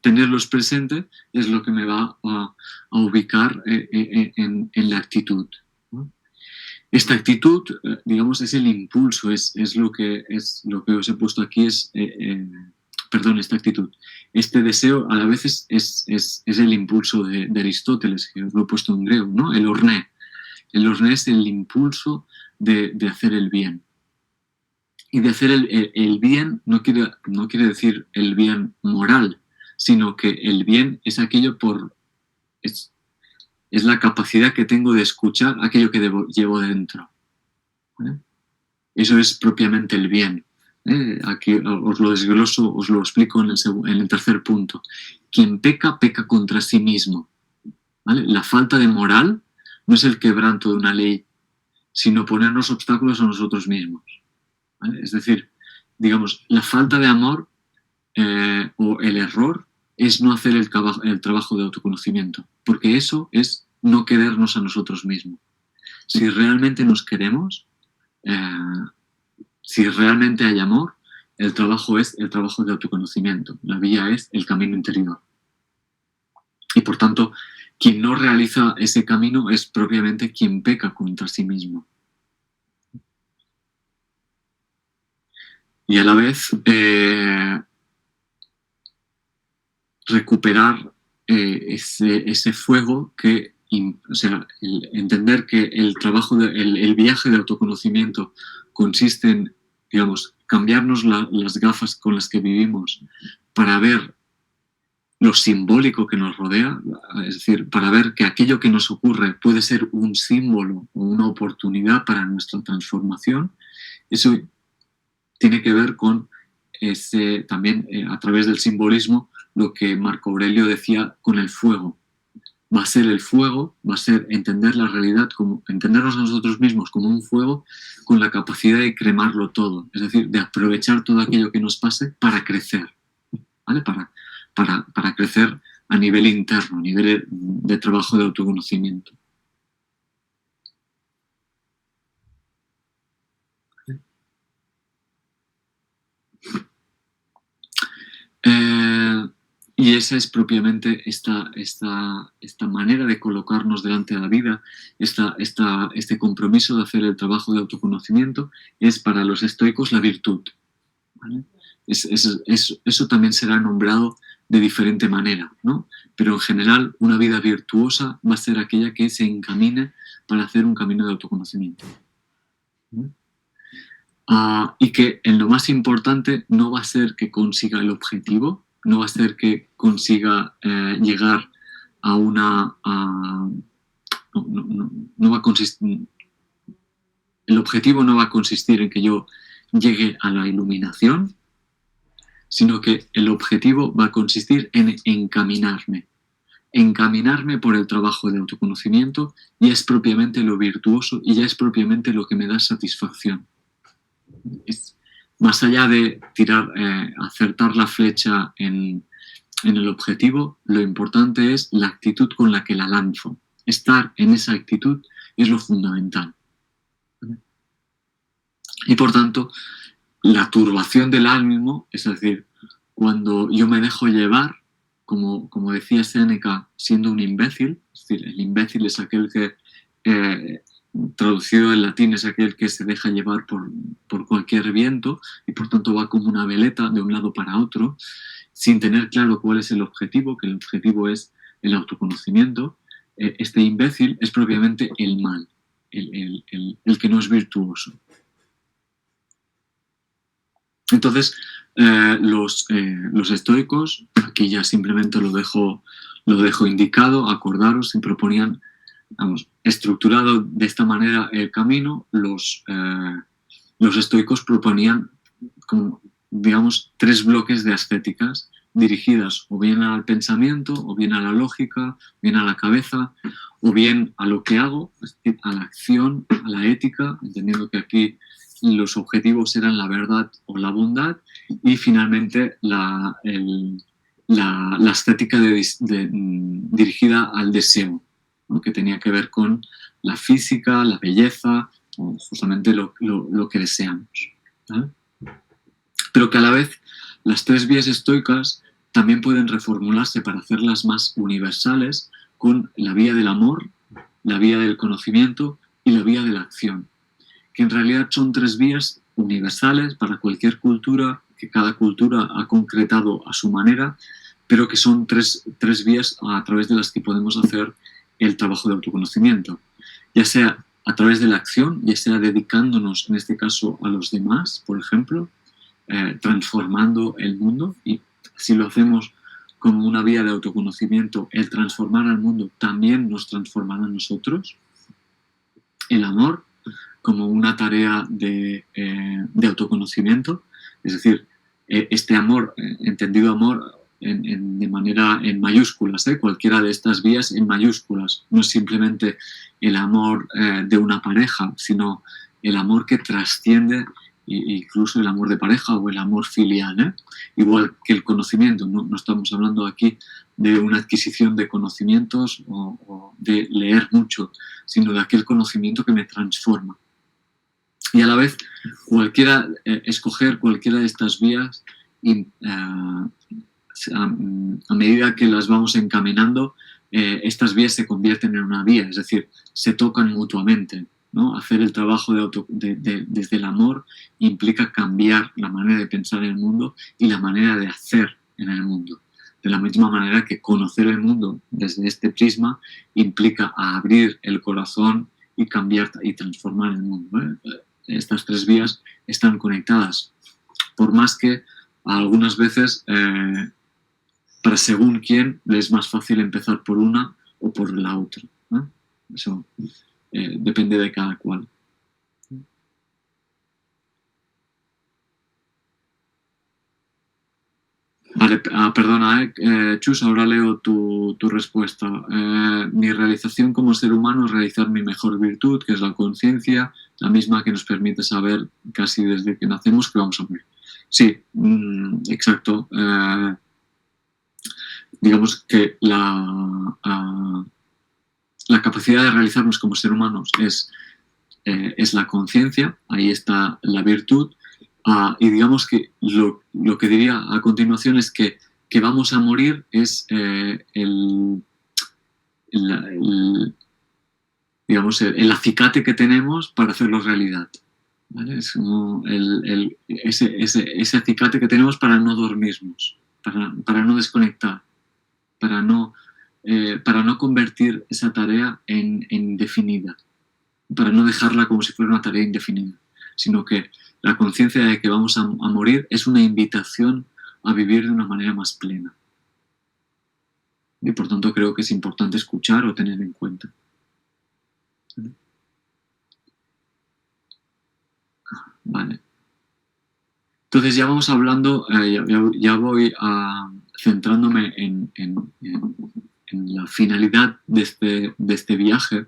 Tenerlos presentes es lo que me va a ubicar en la actitud, ¿no? Esta actitud, digamos, es el impulso, es lo que os he puesto aquí, esta actitud. Este deseo a la vez es el impulso de Aristóteles, que os lo he puesto en griego, ¿no? El orné. El orné es el impulso de hacer el bien. Y de hacer el bien no quiere decir el bien moral, sino que el bien es aquello es la capacidad que tengo de escuchar aquello que llevo dentro, ¿vale? Eso es propiamente el bien. Aquí os lo desgloso, os lo explico en el tercer punto. Quien peca, peca contra sí mismo. ¿Vale? La falta de moral no es el quebranto de una ley, sino ponernos obstáculos a nosotros mismos. ¿Vale? Es decir, digamos, la falta de amor o el error es no hacer el trabajo de autoconocimiento, porque eso es no querernos a nosotros mismos. Si realmente nos queremos, si realmente hay amor, el trabajo es el trabajo de autoconocimiento, la vía es el camino interior. Y por tanto, quien no realiza ese camino es propiamente quien peca contra sí mismo. Y a la vez, recuperar ese fuego que, o sea, entender que el trabajo, el viaje de autoconocimiento consiste en, digamos, cambiarnos las gafas con las que vivimos para ver lo simbólico que nos rodea, es decir, para ver que aquello que nos ocurre puede ser un símbolo o una oportunidad para nuestra transformación. Eso tiene que ver con ese, también a través del simbolismo, lo que Marco Aurelio decía con el fuego. Va a ser el fuego, va a ser entender la realidad, como entendernos a nosotros mismos como un fuego con la capacidad de cremarlo todo, es decir, de aprovechar todo aquello que nos pase para crecer, ¿vale? Para crecer a nivel interno, a nivel de trabajo de autoconocimiento. Y esa es propiamente esta manera de colocarnos delante de la vida, este compromiso de hacer el trabajo de autoconocimiento, es para los estoicos la virtud. ¿Vale? Eso también será nombrado de diferente manera, ¿no? Pero en general una vida virtuosa va a ser aquella que se encamine para hacer un camino de autoconocimiento. Y que en lo más importante no va a ser que consiga el objetivo, no va a ser que consiga llegar a una... no va a consistir, el objetivo no va a consistir en que yo llegue a la iluminación, sino que el objetivo va a consistir en encaminarme por el trabajo de autoconocimiento, ya es propiamente lo virtuoso y ya es propiamente lo que me da satisfacción. Más allá de acertar la flecha en el objetivo, lo importante es la actitud con la que la lanzo. Estar en esa actitud es lo fundamental. Y por tanto, la turbación del ánimo, es decir, cuando yo me dejo llevar, como decía Séneca, siendo un imbécil, es decir, el imbécil es aquel que, traducido del latín, es aquel que se deja llevar por cualquier viento y por tanto va como una veleta de un lado para otro, sin tener claro cuál es el objetivo, que el objetivo es el autoconocimiento. Este imbécil es propiamente el mal, el que no es virtuoso. Entonces, los estoicos, aquí ya simplemente lo dejo indicado, acordaros, y proponían, vamos, estructurado de esta manera el camino, los estoicos proponían, como, digamos, 3 bloques de ascéticas dirigidas o bien al pensamiento, o bien a la lógica, o bien a la cabeza, o bien a lo que hago, es decir, a la acción, a la ética, entendiendo que aquí los objetivos eran la verdad o la bondad, y finalmente la estética dirigida al deseo, ¿no? Que tenía que ver con la física, la belleza, o justamente lo que deseamos, ¿vale? Pero que a la vez las 3 vías estoicas también pueden reformularse para hacerlas más universales con la vía del amor, la vía del conocimiento y la vía de la acción, que en realidad son 3 vías universales para cualquier cultura, que cada cultura ha concretado a su manera, pero que son tres vías a través de las que podemos hacer el trabajo de autoconocimiento, ya sea a través de la acción, ya sea dedicándonos, en este caso, a los demás, por ejemplo, transformando el mundo, y si lo hacemos como una vía de autoconocimiento, el transformar al mundo también nos transformará a nosotros. El amor como una tarea de autoconocimiento, Es decir, este amor, entendido amor en mayúsculas, cualquiera de estas vías en mayúsculas. No es simplemente el amor de una pareja, sino el amor que trasciende incluso el amor de pareja o el amor filial. Igual que el conocimiento, no estamos hablando aquí de una adquisición de conocimientos o de leer mucho, sino de aquel conocimiento que me transforma. Y a la vez, escoger cualquiera de estas vías a medida que las vamos encaminando, estas vías se convierten en una vía, es decir, se tocan mutuamente, ¿no? Hacer el trabajo desde el amor implica cambiar la manera de pensar en el mundo y la manera de hacer en el mundo. De la misma manera que conocer el mundo desde este prisma implica abrir el corazón y cambiar y transformar el mundo. Estas tres vías están conectadas, por más que algunas veces para según quién le es más fácil empezar por una o por la otra, ¿no? Eso depende de cada cual. Vale, perdona, Chus, ahora leo tu respuesta. Mi realización como ser humano es realizar mi mejor virtud, que es la conciencia, la misma que nos permite saber casi desde que nacemos que vamos a morir. Sí, exacto. Digamos que la capacidad de realizarnos como ser humanos es la conciencia, ahí está la virtud, y digamos que lo que diría a continuación es que vamos a morir es digamos, el acicate que tenemos para hacerlo realidad. ¿Vale? Es como ese acicate que tenemos para no dormirnos, para no desconectar, para no convertir esa tarea en indefinida, para no dejarla como si fuera una tarea indefinida, sino que la conciencia de que vamos a morir es una invitación a vivir de una manera más plena. Y por tanto creo que es importante escuchar o tener en cuenta. Vale. Entonces ya vamos hablando, ya voy centrándome en la finalidad de este viaje,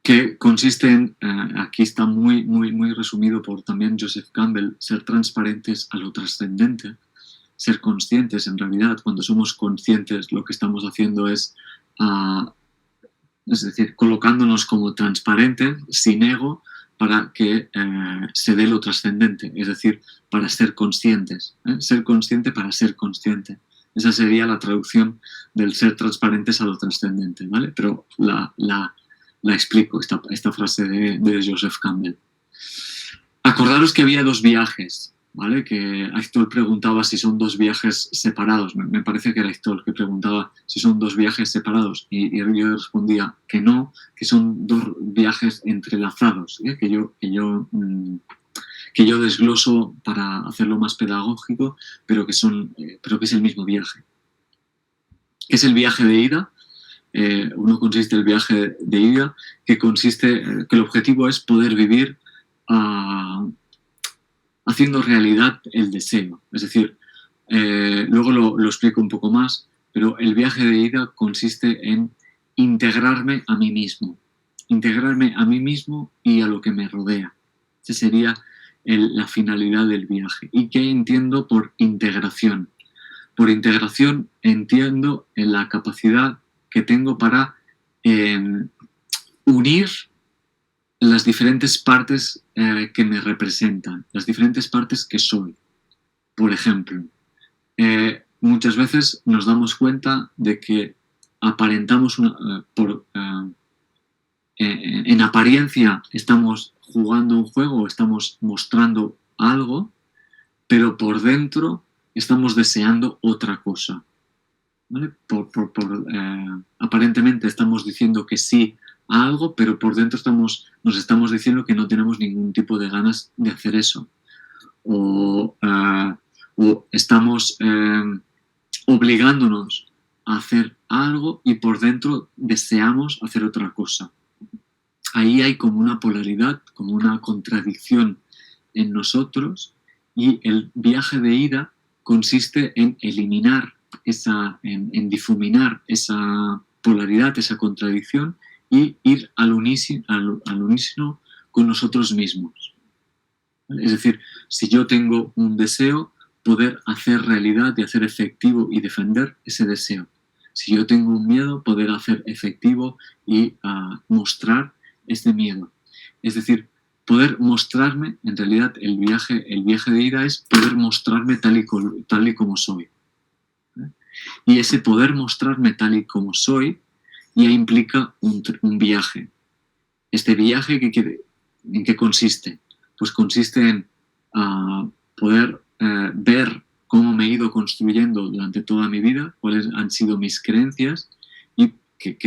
que consiste en, aquí está muy resumido por también Joseph Campbell, ser transparentes a lo trascendente, ser conscientes. En realidad, cuando somos conscientes, lo que estamos haciendo es decir, colocándonos como transparentes, sin ego, para que se dé lo trascendente, es decir, para ser conscientes. Ser consciente para ser consciente. Esa sería la traducción del ser transparentes a lo trascendente, ¿vale? Pero la explico, esta frase de Joseph Campbell. Acordaros que había dos viajes, ¿vale? Que Aitor preguntaba si son dos viajes separados. Me parece que era Aitor que preguntaba si son dos viajes separados y yo respondía que no, que son dos viajes entrelazados, que yo desgloso para hacerlo más pedagógico, pero que es el mismo viaje. ¿Qué es el viaje de ida? Uno consiste en el viaje de ida, que el objetivo es poder vivir haciendo realidad el deseo. Es decir, luego lo explico un poco más, pero el viaje de ida consiste en integrarme a mí mismo y a lo que me rodea. Esa sería la finalidad del viaje. ¿Y qué entiendo por integración? Por integración entiendo en la capacidad que tengo para unir las diferentes partes que me representan, las diferentes partes que soy. Por ejemplo, muchas veces nos damos cuenta de que aparentamos en apariencia estamos jugando un juego, estamos mostrando algo, pero por dentro estamos deseando otra cosa. ¿Vale? Aparentemente estamos diciendo que sí a algo, pero por dentro nos estamos diciendo que no tenemos ningún tipo de ganas de hacer eso. O estamos obligándonos a hacer algo y por dentro deseamos hacer otra cosa. ahí hay como una polaridad, como una contradicción en nosotros, y el viaje de ida consiste en eliminar en difuminar esa polaridad, esa contradicción, y ir al unísono con nosotros mismos. Es decir, si yo tengo un deseo, poder hacer realidad y hacer efectivo y defender ese deseo. Si yo tengo un miedo, poder hacer efectivo y mostrar este miedo. Es decir, poder mostrarme, en realidad el viaje de ida es poder mostrarme tal y como soy. Y ese poder mostrarme tal y como soy ya implica un viaje. Este viaje, ¿en qué consiste? Pues consiste en poder ver cómo me he ido construyendo durante toda mi vida, cuáles han sido mis creencias y que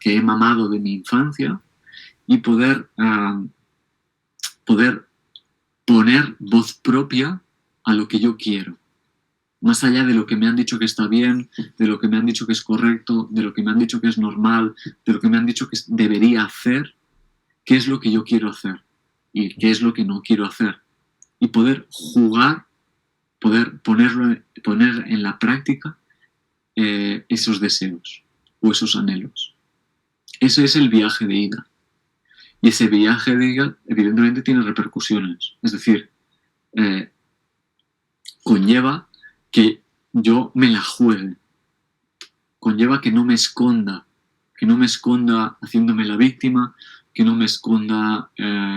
he mamado de mi infancia, y poder poner voz propia a lo que yo quiero. Más allá de lo que me han dicho que está bien, de lo que me han dicho que es correcto, de lo que me han dicho que es normal, de lo que me han dicho que debería hacer, qué es lo que yo quiero hacer y qué es lo que no quiero hacer. Y poder jugar, poder poner en la práctica esos deseos o esos anhelos. Ese es el viaje de ida. Y ese viaje de ida, evidentemente, tiene repercusiones. Es decir, conlleva que yo me la juegue, conlleva que no me esconda haciéndome la víctima, que no me esconda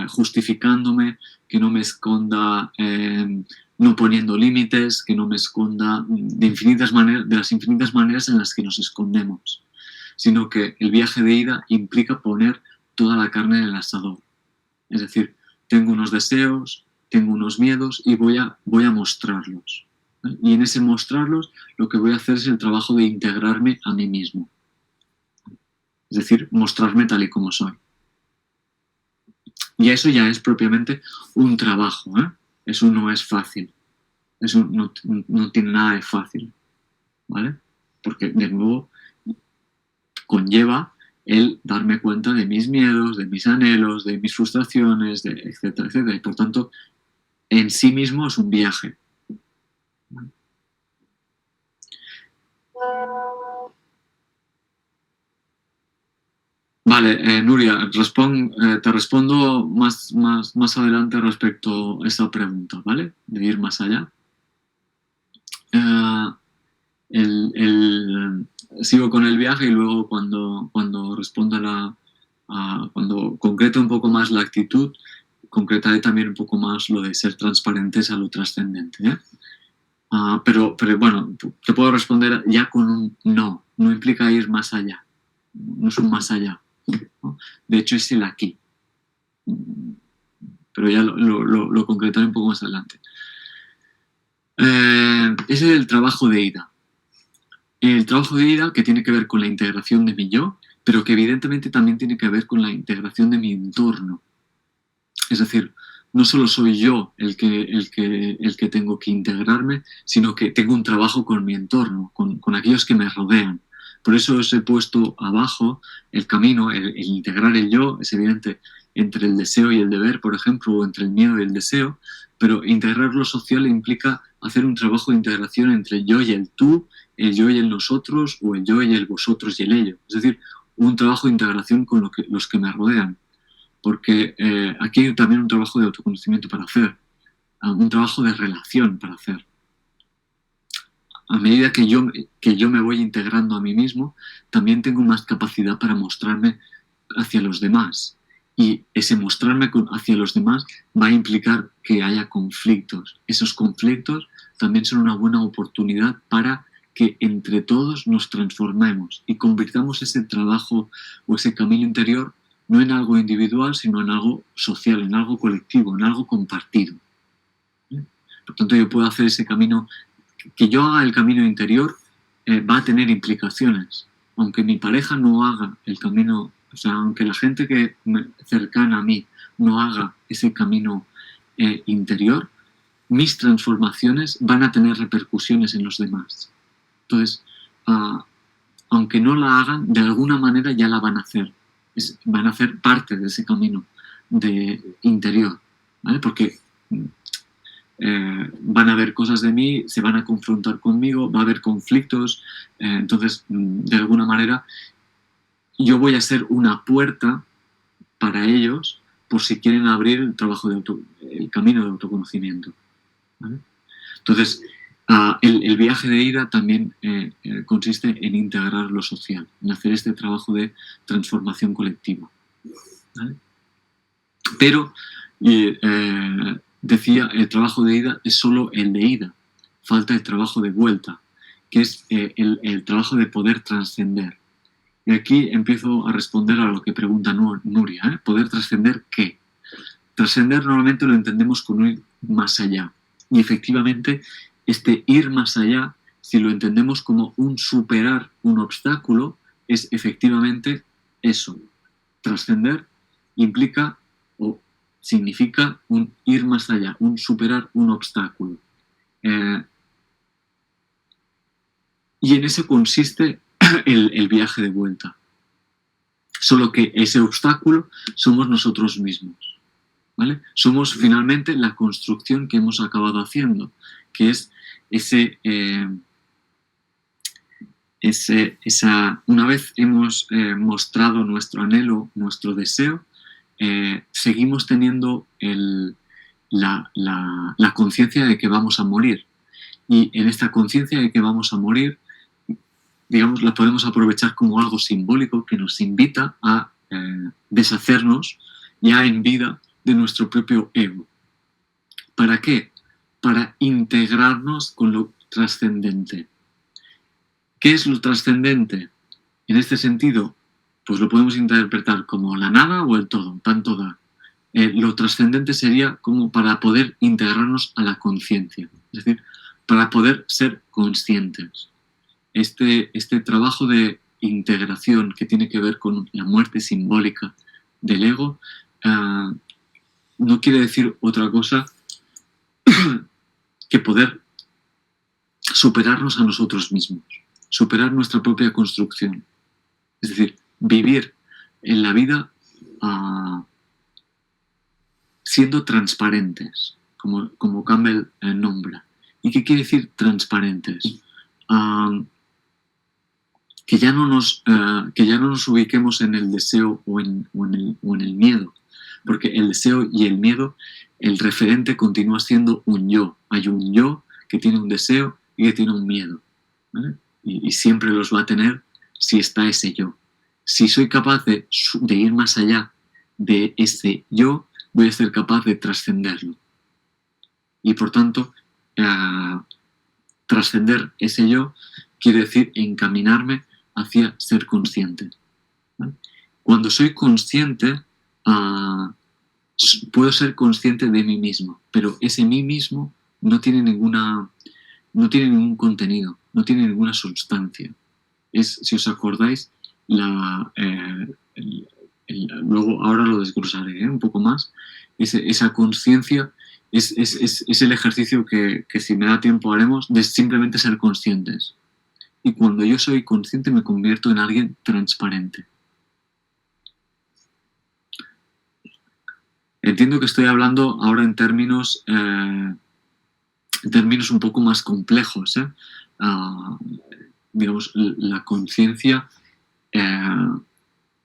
justificándome, que no me esconda no poniendo límites, que no me esconda de las infinitas maneras en las que nos escondemos, sino que el viaje de ida implica poner toda la carne en el asador. Es decir, tengo unos deseos, tengo unos miedos y voy a mostrarlos. Y en ese mostrarlos, lo que voy a hacer es el trabajo de integrarme a mí mismo. Es decir, mostrarme tal y como soy. Y eso ya es propiamente un trabajo, ¿eh? Eso no es fácil. Eso no tiene nada de fácil, ¿vale? Porque, de nuevo, conlleva el darme cuenta de mis miedos, de mis anhelos, de mis frustraciones, etcétera, etcétera. Y, por tanto, en sí mismo es un viaje. Vale, Nuria, te respondo más adelante respecto a esta pregunta, ¿vale? De ir más allá. Sigo con el viaje y luego cuando responda cuando concrete un poco más la actitud, concretaré también un poco más lo de ser transparentes a lo trascendente, ¿eh? Pero bueno, te puedo responder ya con un no. No implica ir más allá. No es un más allá, ¿no? De hecho, es el aquí. Pero ya lo concretaré un poco más adelante. Ese es el trabajo de ida. El trabajo de ida que tiene que ver con la integración de mi yo, pero que evidentemente también tiene que ver con la integración de mi entorno. Es decir, no solo soy yo el que tengo que integrarme, sino que tengo un trabajo con mi entorno, con aquellos que me rodean. Por eso os he puesto abajo el camino, el integrar el yo, es evidente, entre el deseo y el deber, por ejemplo, o entre el miedo y el deseo, pero integrar lo social implica hacer un trabajo de integración entre el yo y el tú, el yo y el nosotros, o el yo y el vosotros y el ello. Es decir, un trabajo de integración con los que me rodean. Porque aquí hay también un trabajo de autoconocimiento para hacer, un trabajo de relación para hacer. A medida que yo me voy integrando a mí mismo, también tengo más capacidad para mostrarme hacia los demás. Y ese mostrarme hacia los demás va a implicar que haya conflictos. Esos conflictos también son una buena oportunidad para que entre todos nos transformemos y convirtamos ese trabajo o ese camino interior no en algo individual, sino en algo social, en algo colectivo, en algo compartido. Por tanto, yo puedo hacer ese camino, que yo haga el camino interior va a tener implicaciones. Aunque mi pareja no haga el camino, o sea, aunque la gente cercana a mí no haga ese camino interior, mis transformaciones van a tener repercusiones en los demás. Entonces, aunque no la hagan, de alguna manera ya la van a hacer. van a hacer parte de ese camino interior, ¿vale? Porque van a ver cosas de mí, se van a confrontar conmigo, va a haber conflictos, entonces, de alguna manera, yo voy a ser una puerta para ellos por si quieren abrir el camino de autoconocimiento, ¿vale? Entonces, el viaje de ida también consiste en integrar lo social, en hacer este trabajo de transformación colectiva, ¿vale? Pero, decía, el trabajo de ida es solo el de ida, falta el trabajo de vuelta, que es el trabajo de poder trascender. Y aquí empiezo a responder a lo que pregunta Nuria, ¿poder trascender qué? Trascender normalmente lo entendemos con ir más allá. Y efectivamente, este ir más allá, si lo entendemos como un superar un obstáculo, es efectivamente eso. Trascender implica o significa un ir más allá, un superar un obstáculo. Y en eso consiste el viaje de vuelta. Solo que ese obstáculo somos nosotros mismos, ¿vale? Somos finalmente la construcción que hemos acabado haciendo, que es una vez hemos mostrado nuestro anhelo, nuestro deseo, seguimos teniendo la conciencia de que vamos a morir. Y en esta conciencia de que vamos a morir, digamos, la podemos aprovechar como algo simbólico que nos invita a deshacernos ya en vida de nuestro propio ego. ¿Para qué? Para integrarnos con lo trascendente. ¿Qué es lo trascendente? En este sentido, pues lo podemos interpretar como la nada o el todo, tanto da. Lo trascendente sería como para poder integrarnos a la conciencia, es decir, para poder ser conscientes. Este trabajo de integración que tiene que ver con la muerte simbólica del ego no quiere decir otra cosa que poder superarnos a nosotros mismos, superar nuestra propia construcción. Es decir, vivir en la vida siendo transparentes, como Campbell nombra. ¿Y qué quiere decir transparentes? Que ya no nos ubiquemos en el deseo o en el miedo, porque el deseo y el miedo, el referente continúa siendo un yo. Hay un yo que tiene un deseo y que tiene un miedo, ¿vale? Y siempre los va a tener si está ese yo. Si soy capaz de ir más allá de ese yo, voy a ser capaz de trascenderlo. Y por tanto, trascender ese yo quiere decir encaminarme hacia ser consciente, ¿vale? Cuando soy consciente, puedo ser consciente de mí mismo, pero ese mí mismo no tiene ningún contenido, no tiene ninguna sustancia. Si os acordáis, luego ahora lo desglosaré un poco más, esa conciencia es el ejercicio que si me da tiempo haremos, de simplemente ser conscientes. Y cuando yo soy consciente me convierto en alguien transparente. Entiendo que estoy hablando ahora en términos un poco más complejos, digamos, la conciencia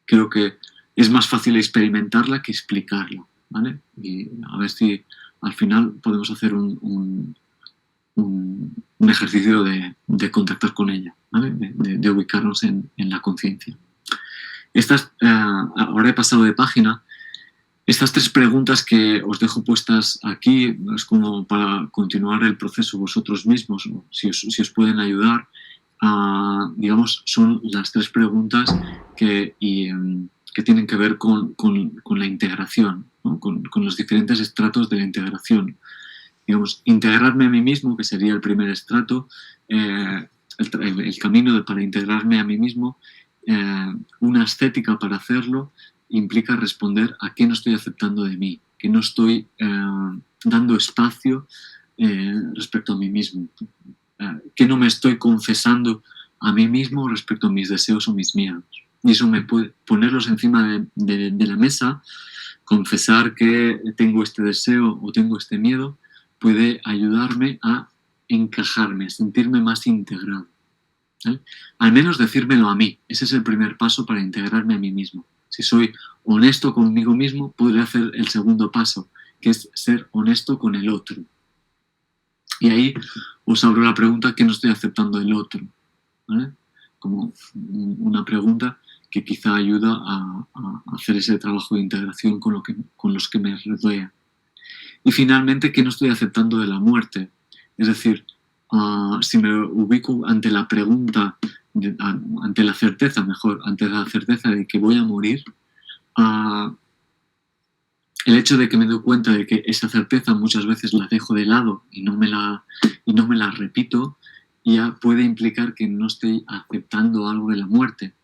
creo que es más fácil experimentarla que explicarla, ¿vale? Y a ver si al final podemos hacer un ejercicio de contactar con ella, ¿vale? De ubicarnos en la conciencia. Ahora he pasado de página. Estas 3 preguntas que os dejo puestas aquí es como para continuar el proceso vosotros mismos, ¿no? si os pueden ayudar. Digamos, son las 3 preguntas que tienen que ver con la integración, ¿no? con los diferentes estratos de la integración. Digamos, integrarme a mí mismo, que sería el primer estrato, el camino para integrarme a mí mismo, una estética para hacerlo, implica responder a qué no estoy aceptando de mí, que no estoy dando espacio respecto a mí mismo, que no me estoy confesando a mí mismo respecto a mis deseos o mis miedos, Y eso me puede ponerlos encima de la mesa, confesar que tengo este deseo o tengo este miedo, puede ayudarme a encajarme, a sentirme más integrado. ¿Eh? Al menos decírmelo a mí. Ese es el primer paso para integrarme a mí mismo. Si soy honesto conmigo mismo, podré hacer el segundo paso, que es ser honesto con el otro. Y ahí os abro la pregunta: ¿qué no estoy aceptando del otro? ¿Vale? Como una pregunta que quizá ayuda a hacer ese trabajo de integración con los que me rodean. Y finalmente, ¿qué no estoy aceptando de la muerte? Es decir, si me ubico ante la pregunta, ante la certeza de que voy a morir, el hecho de que me doy cuenta de que esa certeza muchas veces la dejo de lado y no me la repito, ya puede implicar que no estoy aceptando algo de la muerte.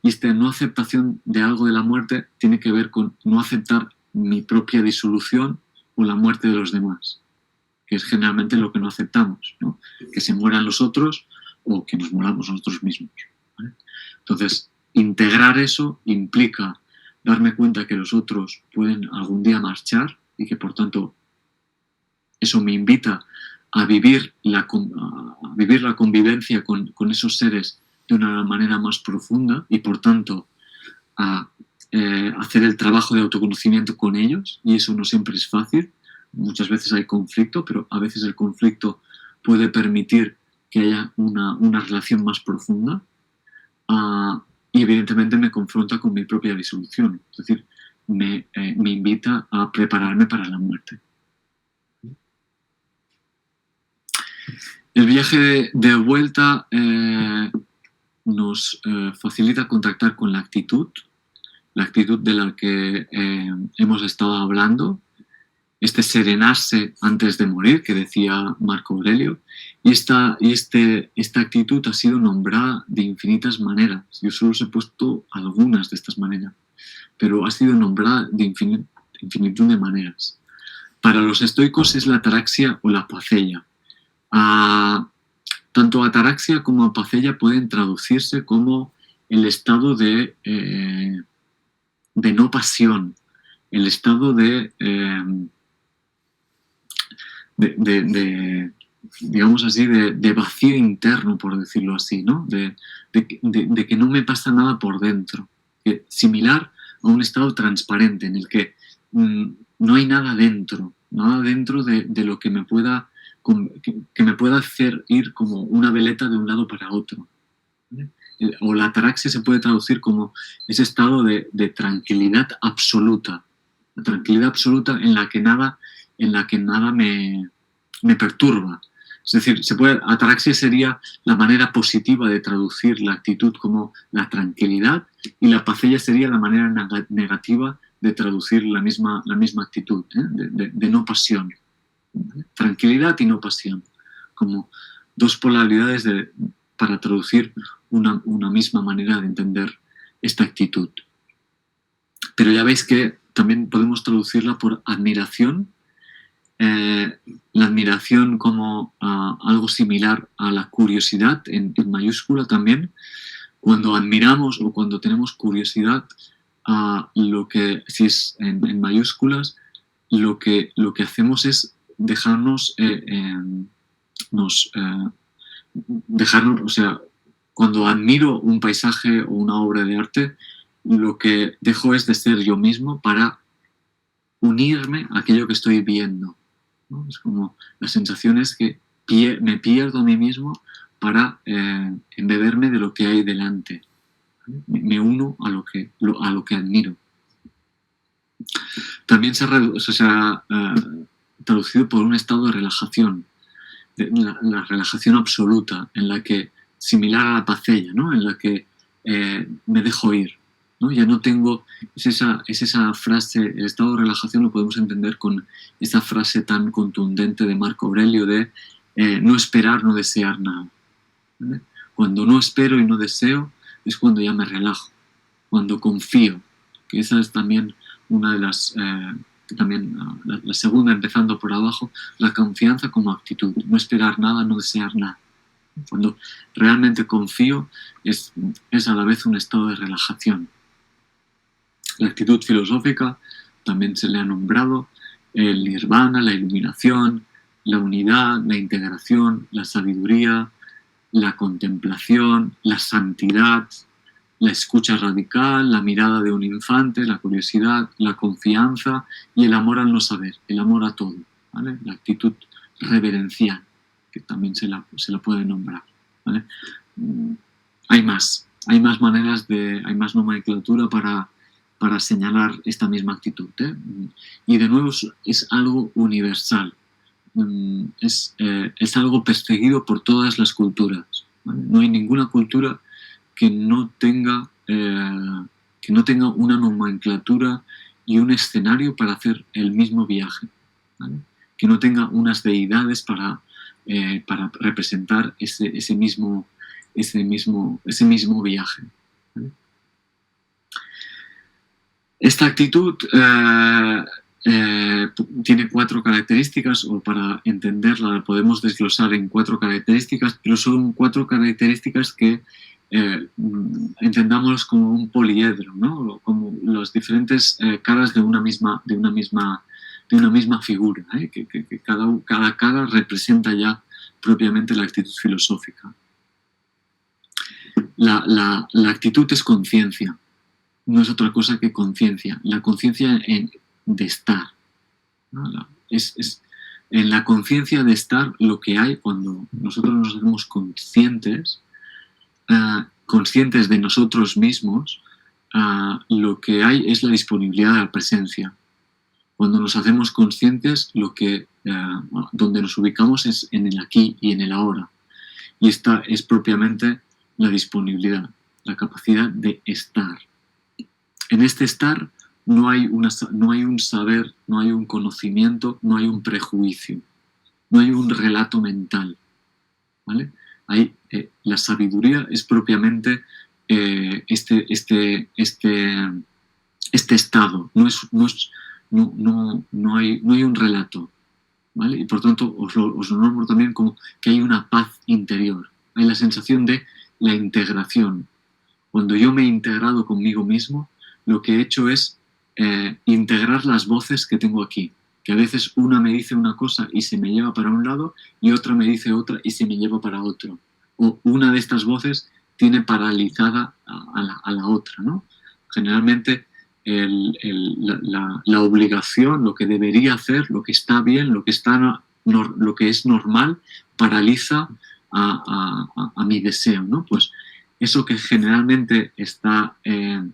Y esta no aceptación de algo de la muerte tiene que ver con no aceptar mi propia disolución o la muerte de los demás, que es generalmente lo que no aceptamos, ¿no? Que se mueran los otros o que nos muramos nosotros mismos, ¿vale? Entonces, integrar eso implica darme cuenta que los otros pueden algún día marchar y que, por tanto, eso me invita a vivir la convivencia con esos seres de una manera más profunda y, por tanto, a hacer el trabajo de autoconocimiento con ellos, y eso no siempre es fácil. Muchas veces hay conflicto, pero a veces el conflicto puede permitir que haya una relación más profunda. Y evidentemente me confronta con mi propia disolución, es decir, me invita a prepararme para la muerte. El viaje de vuelta nos facilita contactar con la actitud de la que hemos estado hablando, este serenarse antes de morir, que decía Marco Aurelio, y esta actitud ha sido nombrada de infinitas maneras. Yo solo os he puesto algunas de estas maneras, pero ha sido nombrada de infinitud de maneras. Para los estoicos es la ataraxia o la apatheia. Tanto ataraxia como apatheia pueden traducirse como el estado de no pasión, el estado de digamos así, de vacío interno, por decirlo así, ¿no? De que no me pasa nada por dentro. Similar a un estado transparente en el que no hay nada dentro de lo que me pueda hacer ir como una veleta de un lado para otro, ¿vale? O la ataraxia se puede traducir como ese estado de tranquilidad absoluta, la tranquilidad absoluta en la que nada me perturba. Es decir, ataraxia sería la manera positiva de traducir la actitud como la tranquilidad, y la apatheia sería la manera negativa de traducir la misma actitud, de no pasión. Tranquilidad y no pasión, como dos polaridades para traducir una misma manera de entender esta actitud. Pero ya veis que también podemos traducirla por admiración, la admiración como algo similar a la curiosidad en mayúscula también. Cuando admiramos o cuando tenemos curiosidad, si es en mayúsculas, lo que hacemos es dejarnos, o sea, cuando admiro un paisaje o una obra de arte, lo que dejo es de ser yo mismo para unirme a aquello que estoy viendo, ¿no? Es como la sensación es que me pierdo a mí mismo para embeberme de lo que hay delante, ¿vale? Me uno a lo que admiro. También se ha traducido por un estado de relajación, la relajación absoluta, en la que, similar a la apatheia, ¿no? En la que me dejo ir, ¿no? Ya no tengo, es esa frase, el estado de relajación lo podemos entender con esa frase tan contundente de Marco Aurelio de no esperar, no desear nada, ¿vale? Cuando no espero y no deseo es cuando ya me relajo, cuando confío, que esa es también una de las, la segunda, empezando por abajo, la confianza como actitud, no esperar nada, no desear nada. Cuando realmente confío es a la vez un estado de relajación. La actitud filosófica también se le ha nombrado el nirvana, la iluminación, la unidad, la integración, la sabiduría, la contemplación, la santidad, la escucha radical, la mirada de un infante, la curiosidad, la confianza y el amor al no saber, el amor a todo, ¿vale? La actitud reverencial, que también se la puede nombrar, ¿vale? Hay más maneras hay más nomenclatura para señalar esta misma actitud, ¿eh? Y de nuevo es algo universal, es algo perseguido por todas las culturas, ¿vale? No hay ninguna cultura que no tenga una nomenclatura y un escenario para hacer el mismo viaje, ¿vale? Que no tenga unas deidades para representar ese mismo viaje, ¿vale? Esta actitud tiene 4 características, o para entenderla la podemos desglosar en 4 características, pero son 4 características que entendamos como un poliedro, ¿no? Como las diferentes caras de una misma figura, ¿eh? que cada cara representa ya propiamente la actitud filosófica. La actitud es conciencia, no es otra cosa que conciencia. La conciencia de estar, ¿no? En la conciencia de estar lo que hay cuando nosotros nos hacemos conscientes de nosotros mismos, lo que hay es la disponibilidad de la presencia. Cuando nos hacemos conscientes, donde nos ubicamos es en el aquí y en el ahora. Y esta es propiamente la disponibilidad, la capacidad de estar. En este estar no hay un saber, no hay un conocimiento, no hay un prejuicio, no hay un relato mental, ¿vale? La sabiduría es propiamente este estado, no hay un relato, ¿vale? Y por tanto os lo nombro también como que hay una paz interior, hay la sensación de la integración. Cuando yo me he integrado conmigo mismo, lo que he hecho es integrar las voces que tengo aquí, que a veces una me dice una cosa y se me lleva para un lado y otra me dice otra y se me lleva para otro. O una de estas voces tiene paralizada a la otra, ¿no? Generalmente la obligación, lo que debería hacer, lo que está bien, lo que es normal, paraliza a mi deseo, ¿no? Pues eso que generalmente está en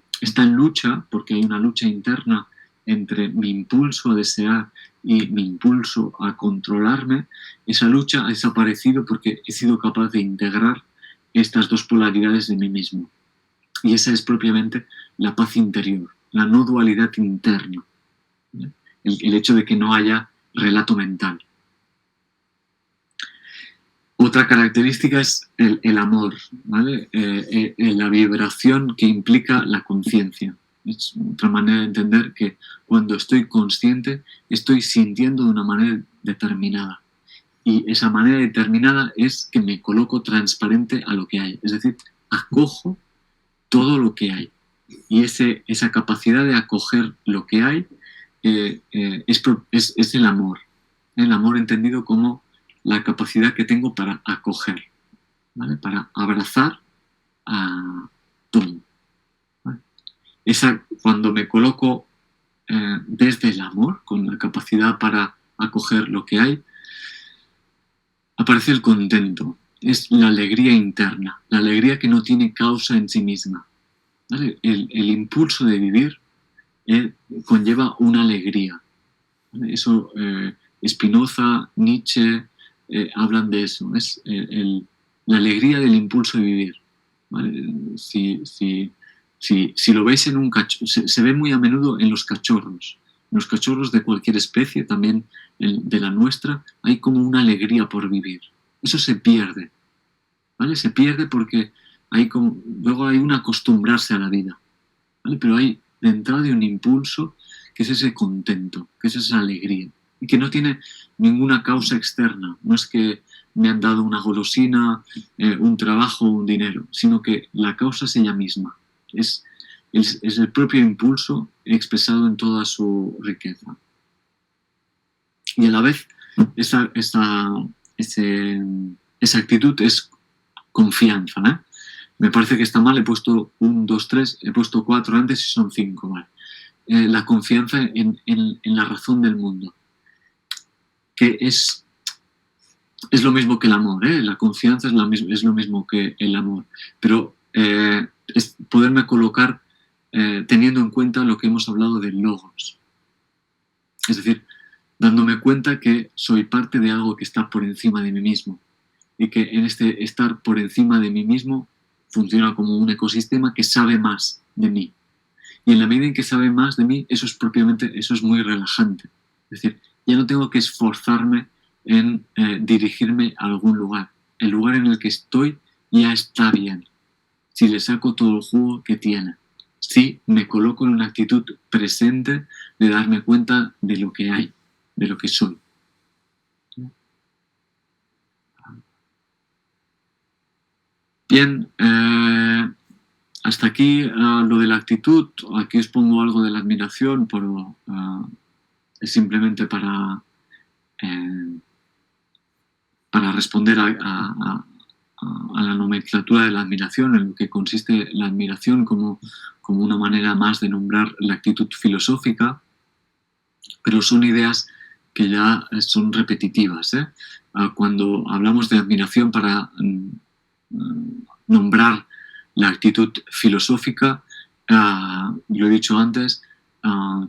lucha, porque hay una lucha interna entre mi impulso a desear y mi impulso a controlarme, esa lucha ha desaparecido porque he sido capaz de integrar estas dos polaridades de mí mismo. Y esa es propiamente la paz interior, la no dualidad interna, el hecho de que no haya relato mental. Otra característica es el amor, ¿vale? La vibración que implica la conciencia. Es otra manera de entender que cuando estoy consciente estoy sintiendo de una manera determinada. Y esa manera determinada es que me coloco transparente a lo que hay. Es decir, acojo todo lo que hay. Y esa capacidad de acoger lo que hay es el amor. El amor entendido como la capacidad que tengo para acoger, ¿vale? Para abrazar a todo, ¿vale? Cuando me coloco desde el amor, con la capacidad para acoger lo que hay, aparece el contento. Es la alegría interna, la alegría que no tiene causa en sí misma, ¿vale? El impulso de vivir conlleva una alegría, ¿vale? Eso Spinoza, Nietzsche hablan de eso. Es la alegría del impulso de vivir, ¿vale? Si lo veis en un cachorro, se ve muy a menudo en los cachorros. En los cachorros de cualquier especie, también de la nuestra, hay como una alegría por vivir. Eso se pierde, ¿vale? Se pierde porque luego hay un acostumbrarse a la vida, ¿vale? Pero hay de entrada un impulso que es ese contento, que es esa alegría, y que no tiene ninguna causa externa. No es que me han dado una golosina, un trabajo, un dinero, sino que la causa es ella misma. Es el propio impulso expresado en toda su riqueza. Y a la vez, esa actitud es confianza, ¿eh? Me parece que está mal, he puesto 1, 2, 3, he puesto 4 antes y son 5, ¿vale? La confianza en la razón del mundo, que es lo mismo que el amor, ¿eh? La confianza es lo mismo que el amor, pero es poderme colocar teniendo en cuenta lo que hemos hablado del logos. Es decir, dándome cuenta que soy parte de algo que está por encima de mí mismo y que en este estar por encima de mí mismo funciona como un ecosistema que sabe más de mí. Y en la medida en que sabe más de mí, eso es muy relajante. Es decir, ya no tengo que esforzarme en dirigirme a algún lugar. El lugar en el que estoy ya está bien. Si le saco todo el jugo que tiene. Si me coloco en una actitud presente de darme cuenta de lo que hay, de lo que soy. Bien, hasta aquí lo de la actitud. Aquí os pongo algo de la admiración, pero es simplemente para responder a la nomenclatura de la admiración, en lo que consiste la admiración como una manera más de nombrar la actitud filosófica, pero son ideas que ya son repetitivas, ¿eh? Cuando hablamos de admiración para nombrar la actitud filosófica, lo he dicho antes,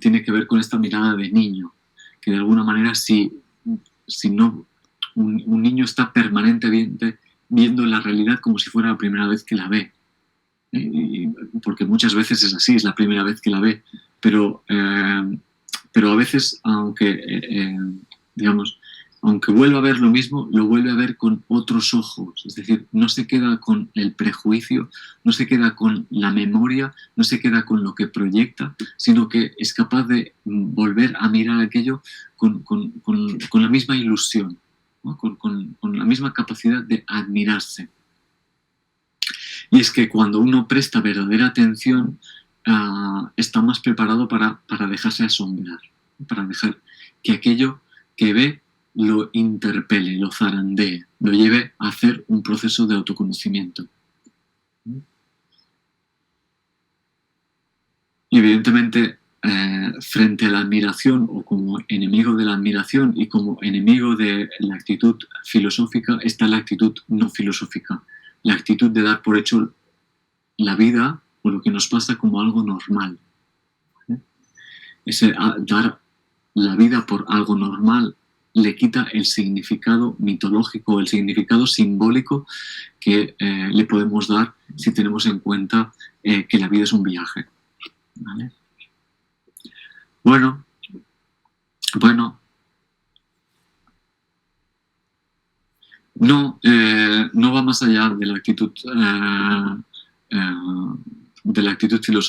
tiene que ver con esta mirada de niño, que de alguna manera si no, un niño está permanentemente viendo la realidad como si fuera la primera vez que la ve. Porque muchas veces es así, es la primera vez que la ve, pero a veces, aunque vuelva a ver lo mismo, lo vuelve a ver con otros ojos. Es decir, no se queda con el prejuicio, no se queda con la memoria, no se queda con lo que proyecta, sino que es capaz de volver a mirar aquello con la misma ilusión, ¿no? con la misma capacidad de admirarse. Y es que cuando uno presta verdadera atención, está más preparado para dejarse asombrar, para dejar que aquello que ve lo interpele, lo zarandee, lo lleve a hacer un proceso de autoconocimiento. Y evidentemente, frente a la admiración, o como enemigo de la admiración y como enemigo de la actitud filosófica, está la actitud no filosófica, la actitud de dar por hecho la vida o lo que nos pasa como algo normal. Ese dar la vida por algo normal le quita el significado mitológico, el significado simbólico que le podemos dar si tenemos en cuenta que la vida es un viaje. ¿Vale? Bueno, no va más allá de la actitud filosófica.